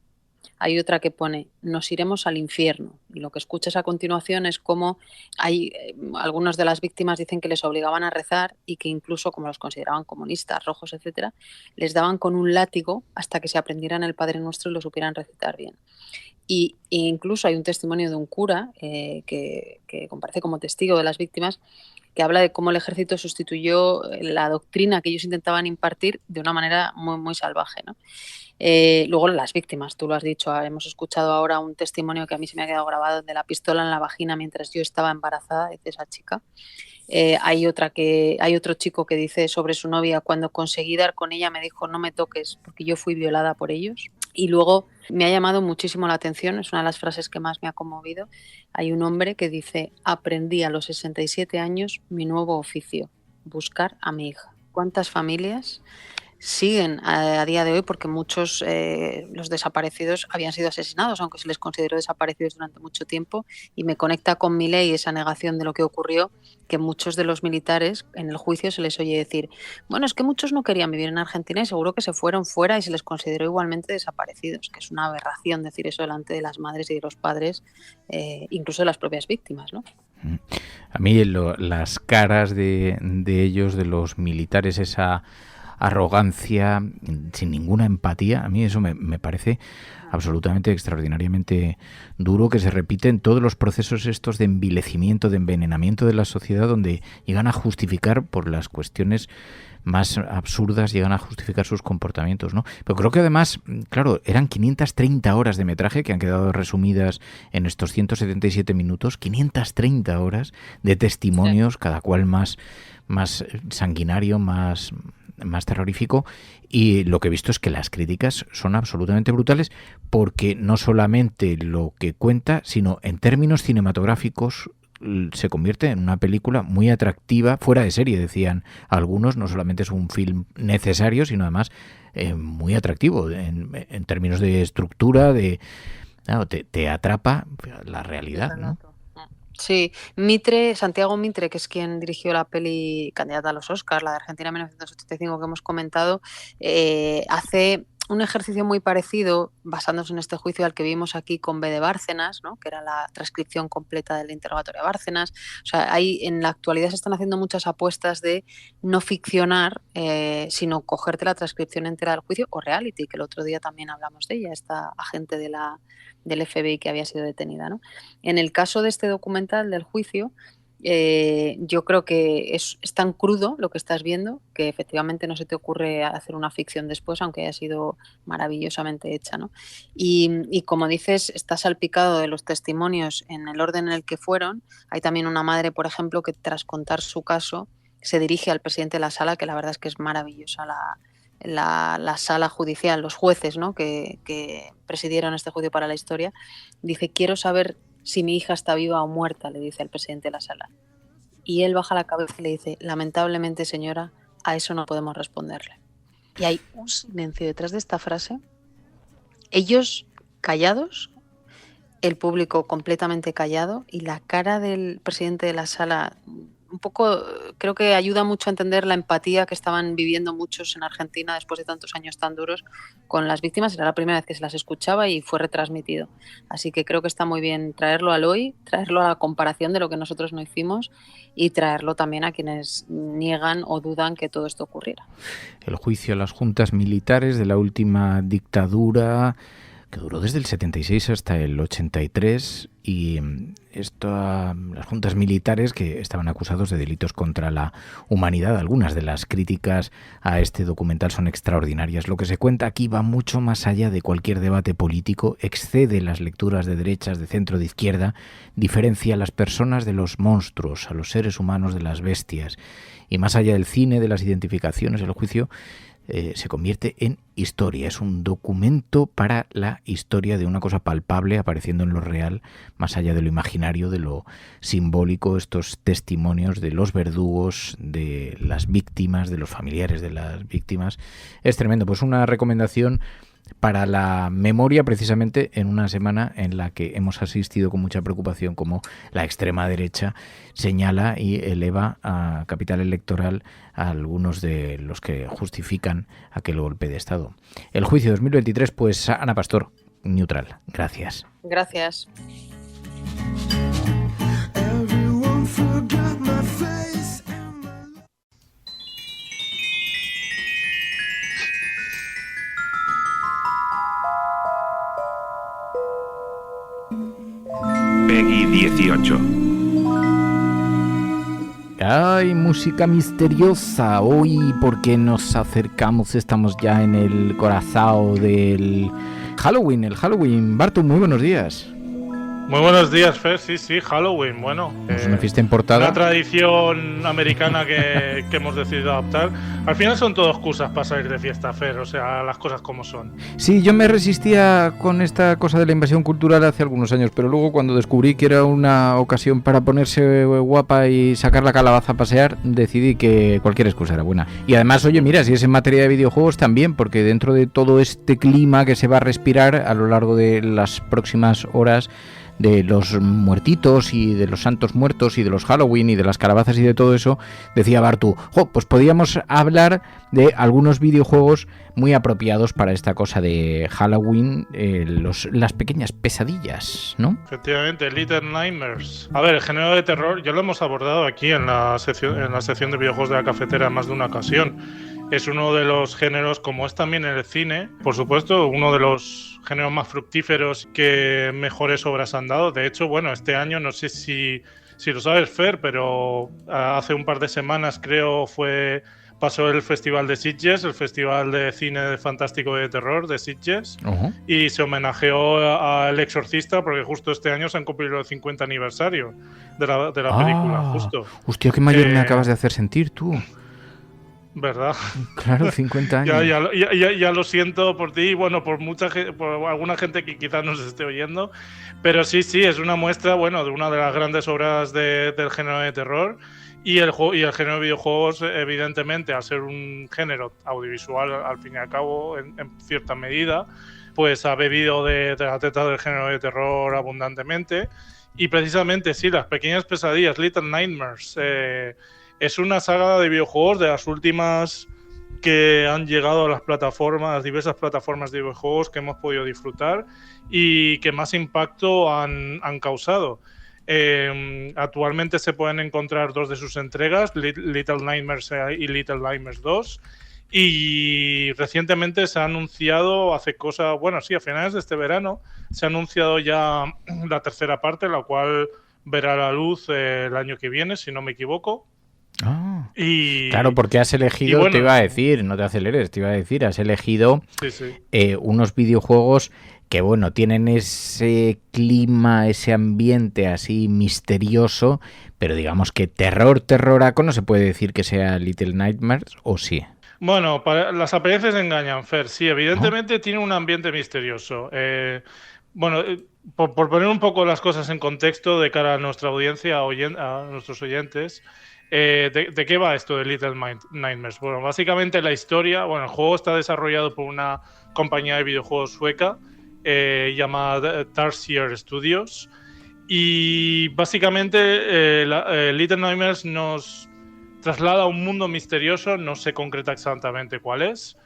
Hay otra que pone nos iremos al infierno. Y lo que escuchas a continuación es cómo hay algunos de las víctimas dicen que les obligaban a rezar y que incluso, como los consideraban comunistas, rojos, etcétera, les daban con un látigo hasta que se aprendieran el Padre Nuestro y lo supieran recitar bien. e incluso hay un testimonio de un cura que comparece como testigo de las víctimas, que habla de cómo el ejército sustituyó la doctrina que ellos intentaban impartir de una manera muy, muy salvaje, ¿no? Luego las víctimas, tú lo has dicho, hemos escuchado ahora un testimonio que a mí se me ha quedado grabado de la pistola en la vagina mientras yo estaba embarazada, dice esa chica. Hay otro chico que dice sobre su novia: cuando conseguí dar con ella me dijo no me toques porque yo fui violada por ellos. Y luego me ha llamado muchísimo la atención, es una de las frases que más me ha conmovido. Hay un hombre que dice: aprendí a los 67 años mi nuevo oficio, buscar a mi hija. ¿Cuántas familias siguen a día de hoy? Porque muchos los desaparecidos habían sido asesinados, aunque se les consideró desaparecidos durante mucho tiempo, y me conecta con Milei esa negación de lo que ocurrió, que muchos de los militares en el juicio se les oye decir: bueno, es que muchos no querían vivir en Argentina y seguro que se fueron fuera y se les consideró igualmente desaparecidos, que es una aberración decir eso delante de las madres y de los padres, incluso de las propias víctimas, ¿no? A mí las caras de ellos, de los militares, esa arrogancia, sin ninguna empatía, a mí eso me parece absolutamente extraordinariamente duro, que se repite en todos los procesos estos de envilecimiento, de envenenamiento de la sociedad, donde llegan a justificar por las cuestiones más absurdas, llegan a justificar sus comportamientos, ¿no? Pero creo que además, claro, eran 530 horas de metraje que han quedado resumidas en estos 177 minutos, 530 horas de testimonios, sí, cada cual más sanguinario, más terrorífico, y lo que he visto es que las críticas son absolutamente brutales, porque no solamente lo que cuenta, sino en términos cinematográficos se convierte en una película muy atractiva, fuera de serie, decían algunos. No solamente es un film necesario, sino además muy atractivo en términos de estructura, claro, te atrapa la realidad, ¿no? Sí, Santiago Mitre, que es quien dirigió la peli candidata a los Oscars, la de Argentina 1985 que hemos comentado, hace un ejercicio muy parecido, basándose en este juicio al que vimos aquí con B de Bárcenas, ¿no? Que era la transcripción completa del interrogatorio de Bárcenas. O sea, en la actualidad se están haciendo muchas apuestas de no ficcionar, sino cogerte la transcripción entera del juicio, o reality, que el otro día también hablamos de ella, esta agente del FBI que había sido detenida, ¿no? En el caso de este documental del juicio, yo creo que es tan crudo lo que estás viendo que efectivamente no se te ocurre hacer una ficción después, aunque haya sido maravillosamente hecha, ¿no? Y como dices, está salpicado de los testimonios en el orden en el que fueron. Hay también una madre, por ejemplo, que tras contar su caso se dirige al presidente de la sala, que la verdad es que es maravillosa la sala judicial, los jueces, ¿no? que presidieron este juicio para la historia. Dice: quiero saber si mi hija está viva o muerta, le dice al presidente de la sala. Y él baja la cabeza y le dice: lamentablemente, señora, a eso no podemos responderle. Y hay un silencio detrás de esta frase. Ellos callados, el público completamente callado, y la cara del presidente de la sala, un poco, creo que ayuda mucho a entender la empatía que estaban viviendo muchos en Argentina después de tantos años tan duros con las víctimas. Era la primera vez que se las escuchaba y fue retransmitido. Así que creo que está muy bien traerlo al hoy, traerlo a la comparación de lo que nosotros no hicimos, y traerlo también a quienes niegan o dudan que todo esto ocurriera. El juicio a las juntas militares de la última dictadura, que duró desde el 76 hasta el 83, y las juntas militares que estaban acusados de delitos contra la humanidad. Algunas de las críticas a este documental son extraordinarias. Lo que se cuenta aquí va mucho más allá de cualquier debate político, excede las lecturas de derechas, de centro, de izquierda, diferencia a las personas de los monstruos, a los seres humanos de las bestias, y más allá del cine, de las identificaciones, el juicio se convierte en historia. Es un documento para la historia de una cosa palpable apareciendo en lo real, más allá de lo imaginario, de lo simbólico. Estos testimonios de los verdugos, de las víctimas, de los familiares de las víctimas. Es tremendo. Pues una recomendación para la memoria, precisamente en una semana en la que hemos asistido con mucha preocupación como la extrema derecha señala y eleva a capital electoral a algunos de los que justifican aquel golpe de Estado. El juicio 2023, pues Ana Pastor, neutral. Gracias. Gracias. PEGI 18. Ay, música misteriosa. Hoy, porque nos acercamos, estamos ya en el corazón del Halloween, el Halloween. Bartu, muy buenos días. Muy buenos días, Fer. Sí, Halloween. Bueno, es una fiesta importada. Una tradición americana que hemos decidido adoptar. Al final son todo excusas para salir de fiesta, Fer. O sea, las cosas como son. Sí, yo me resistía con esta cosa de la invasión cultural hace algunos años, pero luego cuando descubrí que era una ocasión para ponerse guapa y sacar la calabaza a pasear, decidí que cualquier excusa era buena. Y además, oye, mira, si es en materia de videojuegos también, porque dentro de todo este clima que se va a respirar a lo largo de las próximas horas, de los muertitos y de los santos muertos y de los Halloween y de las calabazas y de todo eso, decía Bartu, pues podíamos hablar de algunos videojuegos muy apropiados para esta cosa de Halloween, las pequeñas pesadillas, ¿no? Efectivamente, Little Nightmares. A ver, el género de terror ya lo hemos abordado aquí en la sección de videojuegos de la cafetera en más de una ocasión. Es uno de los géneros, como es también en el cine, por supuesto, uno de los géneros más fructíferos que mejores obras han dado. De hecho, bueno, este año, no sé si lo sabes, Fer, pero hace un par de semanas creo pasó el Festival de Sitges, el Festival de Cine Fantástico de Terror de Sitges, y se homenajeó al Exorcista porque justo este año se han cumplido el 50 aniversario de la película, justo. Hostia, qué mayor me acabas de hacer sentir tú. ¿Verdad? Claro, 50 años. Ya lo siento por ti y bueno, por alguna gente que quizás nos esté oyendo, pero sí, es una muestra, bueno, de una de las grandes obras del género de terror y el género de videojuegos, evidentemente, al ser un género audiovisual, al fin y al cabo, en cierta medida, pues ha bebido de la teta del género de terror abundantemente y precisamente, sí, las pequeñas pesadillas, Little Nightmares, es una saga de videojuegos de las últimas que han llegado a las diversas plataformas de videojuegos que hemos podido disfrutar y que más impacto han causado. Actualmente se pueden encontrar 2 de sus entregas, Little Nightmares y Little Nightmares 2, y recientemente se ha anunciado a finales de este verano, se ha anunciado ya la tercera parte, la cual verá la luz el año que viene, si no me equivoco. Claro, porque has elegido, bueno, te iba a decir, no te aceleres, has elegido unos videojuegos que, bueno, tienen ese clima, ese ambiente así misterioso, pero digamos que terroraco no se puede decir que sea Little Nightmares, ¿o sí? Bueno, las apariencias engañan, Fer, sí, evidentemente tiene un ambiente misterioso. Bueno, por poner un poco las cosas en contexto de cara a nuestra audiencia, a nuestros oyentes, ¿de qué va esto de Little Nightmares? Bueno, básicamente la historia, el juego está desarrollado por una compañía de videojuegos sueca llamada Tarsier Studios y básicamente Little Nightmares nos traslada a un mundo misterioso, no se concreta exactamente cuál es,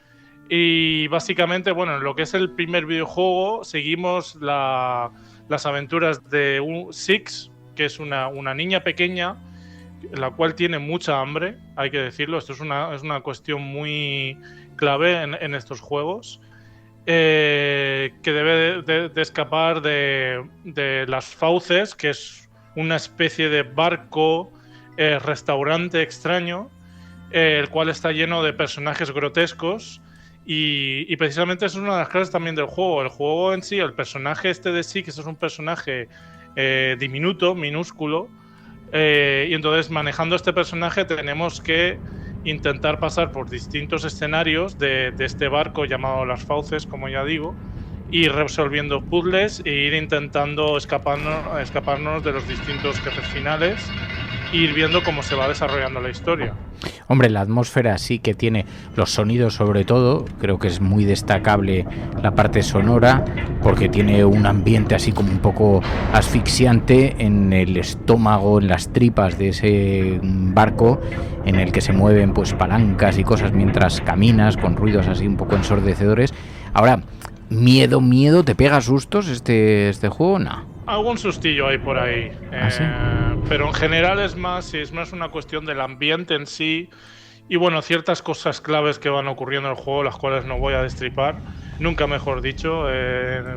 y básicamente, bueno, en lo que es el primer videojuego seguimos las aventuras de Six, que es una niña pequeña la cual tiene mucha hambre, hay que decirlo. Esto es una cuestión muy clave en estos juegos, que debe de escapar de las fauces, que es una especie de barco restaurante extraño, el cual está lleno de personajes grotescos y precisamente es una de las claves también del juego. El juego en sí, el personaje de Six, es un personaje diminuto, minúsculo, y entonces manejando este personaje tenemos que intentar pasar por distintos escenarios de este barco llamado Las Fauces, como ya digo, ir resolviendo puzzles e ir intentando escaparnos de los distintos jefes finales e ir viendo cómo se va desarrollando la historia. Hombre, la atmósfera sí que tiene, los sonidos sobre todo, creo que es muy destacable la parte sonora, porque tiene un ambiente así como un poco asfixiante en el estómago, en las tripas de ese barco, en el que se mueven pues palancas y cosas mientras caminas, con ruidos así un poco ensordecedores. Ahora, miedo, ¿te pega sustos este juego? No. Algún sustillo hay por ahí, ¿sí? Pero en general es más una cuestión del ambiente en sí y bueno, ciertas cosas claves que van ocurriendo en el juego, las cuales no voy a destripar. nunca mejor dicho,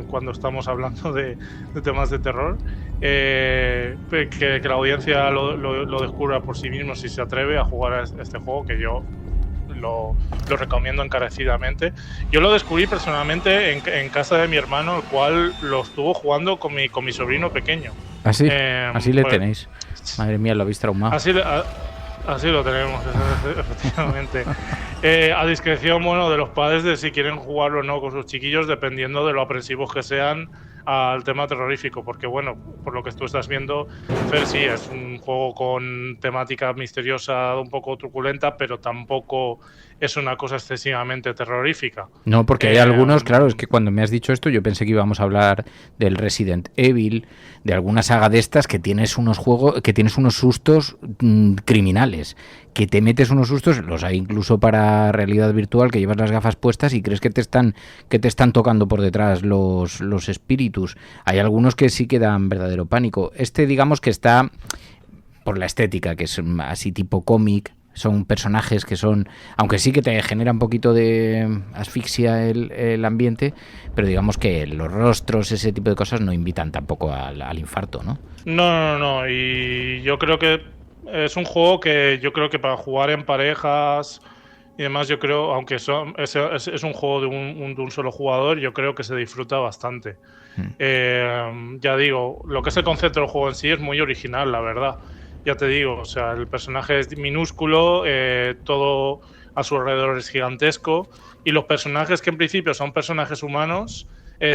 cuando estamos hablando de temas de terror, que la audiencia lo descubra por sí mismo si se atreve a jugar a este juego, que yo lo recomiendo encarecidamente. Yo lo descubrí personalmente en casa de mi hermano, el cual lo estuvo jugando con mi sobrino pequeño. Así le tenéis. Madre mía, lo habéis traumado. Así lo tenemos, efectivamente. A discreción, bueno, de los padres de si quieren jugarlo o no con sus chiquillos, dependiendo de lo aprensivos que sean al tema terrorífico, porque bueno, por lo que tú estás viendo, Fer, sí, es un juego con temática misteriosa, un poco truculenta, pero tampoco es una cosa excesivamente terrorífica. No, porque hay algunos, claro, es que cuando me has dicho esto yo pensé que íbamos a hablar del Resident Evil, de alguna saga de estas que tienes unos juegos, que tienes unos sustos criminales, que te metes unos sustos, los hay incluso para realidad virtual, que llevas las gafas puestas y crees que te están tocando por detrás los espíritus. Hay algunos que sí que dan verdadero pánico. Este, digamos que está por la estética, que es así tipo cómic. Son personajes que son, aunque sí que te genera un poquito de asfixia el ambiente, pero digamos que los rostros, ese tipo de cosas no invitan tampoco al infarto, ¿no? No, y yo creo que es un juego que yo creo que para jugar en parejas y demás, yo creo, aunque es un juego de un solo jugador, yo creo que se disfruta bastante. Ya digo, lo que es el concepto del juego en sí es muy original, la verdad. Ya te digo, o sea, el personaje es minúsculo, todo a su alrededor es gigantesco, y los personajes que en principio son personajes humanos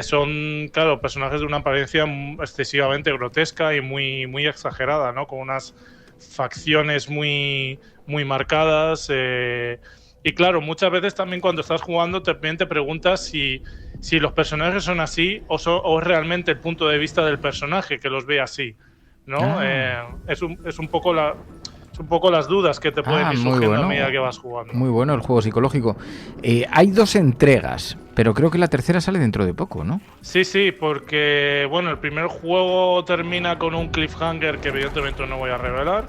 son, claro, personajes de una apariencia excesivamente grotesca y muy exagerada, ¿no? Con unas facciones muy marcadas. Y claro, muchas veces también cuando estás jugando también te preguntas si los personajes son así o es realmente el punto de vista del personaje que los ve así, ¿no? Es un poco las dudas que te pueden ir surgiendo a medida que vas jugando. Muy bueno el juego psicológico. Hay 2 entregas, pero creo que la tercera sale dentro de poco, ¿no? Sí, porque bueno, el primer juego termina con un cliffhanger que evidentemente no voy a revelar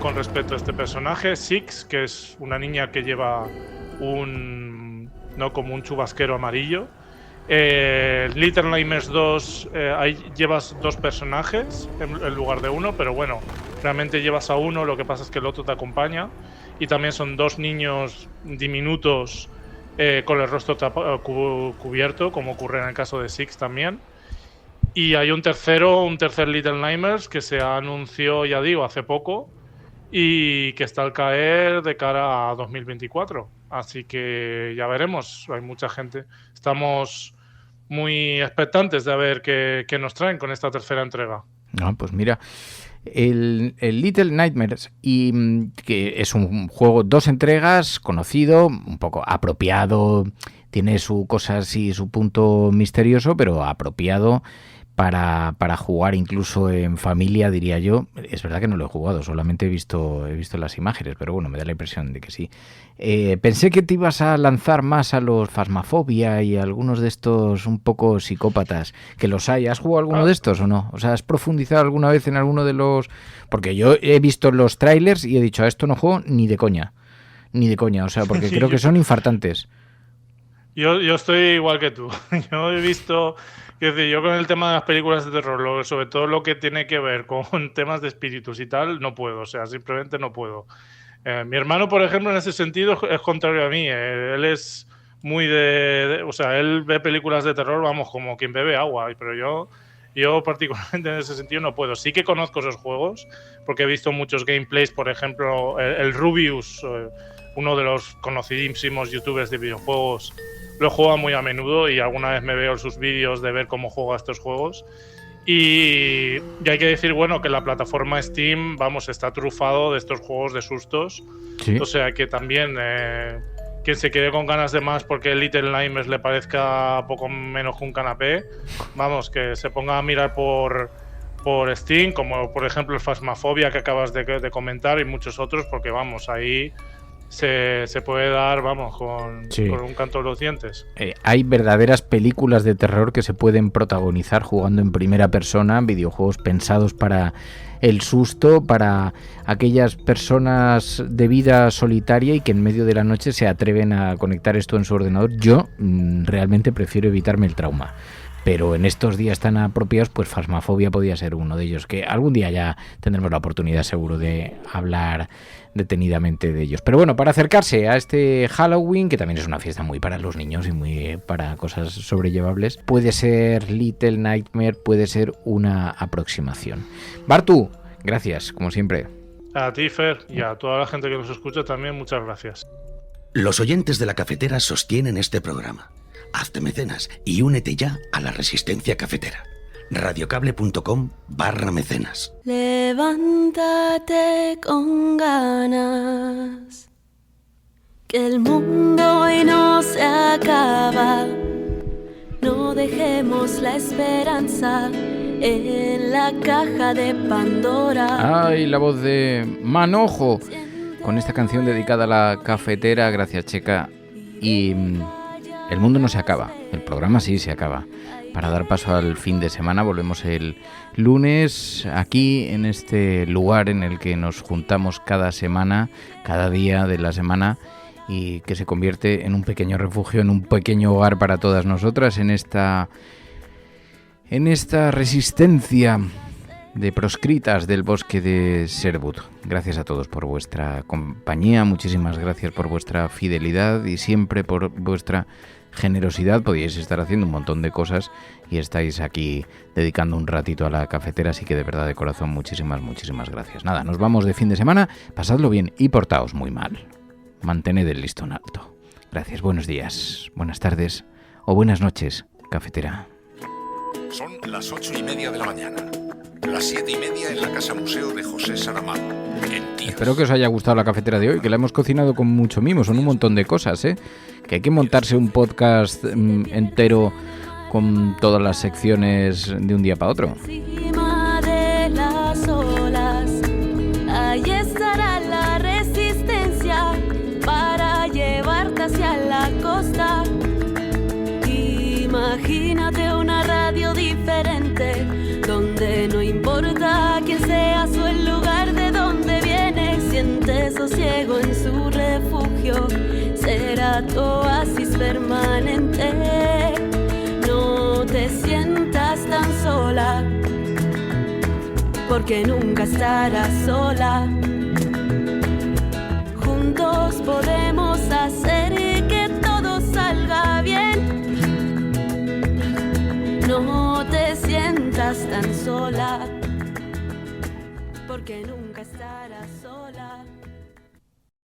con respecto a este personaje, Six, que es una niña que lleva como un chubasquero amarillo. Little Nightmares 2, ahí llevas 2 personajes en lugar de uno, pero bueno, realmente llevas a uno, lo que pasa es que el otro te acompaña, y también son 2 niños diminutos con el rostro cubierto, como ocurre en el caso de Six también. Y hay un tercer Little Nightmares que se anunció, ya digo, hace poco, y que está al caer de cara a 2024. Así que ya veremos, hay mucha gente. Estamos muy expectantes de ver qué nos traen con esta tercera entrega. Pues mira, el Little Nightmares, y que es un juego 2 entregas, conocido, un poco apropiado, tiene su cosa así, su punto misterioso, pero apropiado para jugar incluso en familia, diría yo. Es verdad que no lo he jugado, solamente he visto las imágenes, pero bueno, me da la impresión de que sí. Pensé que te ibas a lanzar más a los Phasmophobia y a algunos de estos un poco psicópatas, que los hay. ¿Has jugado alguno de estos o no? O sea, ¿has profundizado alguna vez en alguno de los...? Porque yo he visto los trailers y he dicho, a esto no juego ni de coña, o sea, porque sí, creo que son infartantes. Yo estoy igual que tú. Yo he visto... Es decir, yo con el tema de las películas de terror, sobre todo lo que tiene que ver con temas de espíritus y tal, no puedo, o sea, simplemente no puedo. Mi hermano, por ejemplo, en ese sentido es contrario a mí. Él es muy o sea, él ve películas de terror, vamos, como quien bebe agua, pero yo particularmente en ese sentido no puedo. Sí que conozco esos juegos, porque he visto muchos gameplays, por ejemplo, el Rubius, uno de los conocidísimos youtubers de videojuegos, lo juega muy a menudo y alguna vez me veo sus vídeos de ver cómo juega estos juegos. Y hay que decir, bueno, que la plataforma Steam, vamos, está trufado de estos juegos de sustos. ¿Sí? O sea que también quien se quede con ganas de más porque Little Nightmares le parezca poco menos que un canapé, vamos, que se ponga a mirar por Steam, como por ejemplo el Phasmophobia que acabas de comentar y muchos otros, porque vamos, ahí se puede dar, vamos, con un canto de los dientes. Hay verdaderas películas de terror que se pueden protagonizar jugando en primera persona, videojuegos pensados para el susto, para aquellas personas de vida solitaria y que en medio de la noche se atreven a conectar esto en su ordenador. Yo realmente prefiero evitarme el trauma. Pero en estos días tan apropiados, pues Phasmophobia podía ser uno de ellos, que algún día ya tendremos la oportunidad seguro de hablar detenidamente de ellos. Pero bueno, para acercarse a este Halloween, que también es una fiesta muy para los niños y muy para cosas sobrellevables, puede ser Little Nightmare, puede ser una aproximación. Bartu, gracias, como siempre. A ti, Fer, y a toda la gente que nos escucha también, muchas gracias. Los oyentes de la cafetera sostienen este programa. Hazte mecenas y únete ya a la resistencia cafetera. radiocable.com/mecenas. Levántate con ganas, que el mundo hoy no se acaba. No dejemos la esperanza en la caja de Pandora. Ay, la voz de Manojo con esta canción dedicada a la cafetera. Gracias, Checa. Y el mundo no se acaba, el programa sí se acaba. Para dar paso al fin de semana volvemos el lunes aquí en este lugar en el que nos juntamos cada semana, cada día de la semana, y que se convierte en un pequeño refugio, en un pequeño hogar para todas nosotras en esta resistencia de proscritas del bosque de Sherwood. Gracias a todos por vuestra compañía, muchísimas gracias por vuestra fidelidad y siempre por vuestra generosidad. Podíais estar haciendo un montón de cosas y estáis aquí dedicando un ratito a la cafetera, así que de verdad, de corazón, muchísimas gracias. Nada, nos vamos de fin de semana, pasadlo bien y portaos muy mal. Mantened el listón alto. Gracias, buenos días, buenas tardes o buenas noches, cafetera. Son las 8:30 de la mañana. Las 7:30 en la Casa Museo de José Saramago, en Tías. Espero que os haya gustado la cafetera de hoy, que la hemos cocinado con mucho mimo, son un montón de cosas, que hay que montarse un podcast entero con todas las secciones de un día para otro. Encima de las olas, ahí estará la resistencia para llevarte hacia la costa. Imagínate una radio diferente, donde no importa quién seas o el lugar de donde vienes, siente sosiego en su refugio, será tu oasis permanente. No te sientas tan sola, porque nunca estarás sola. Juntos podemos hacer que todo salga bien. No te sientas tan sola, porque nunca estarás sola.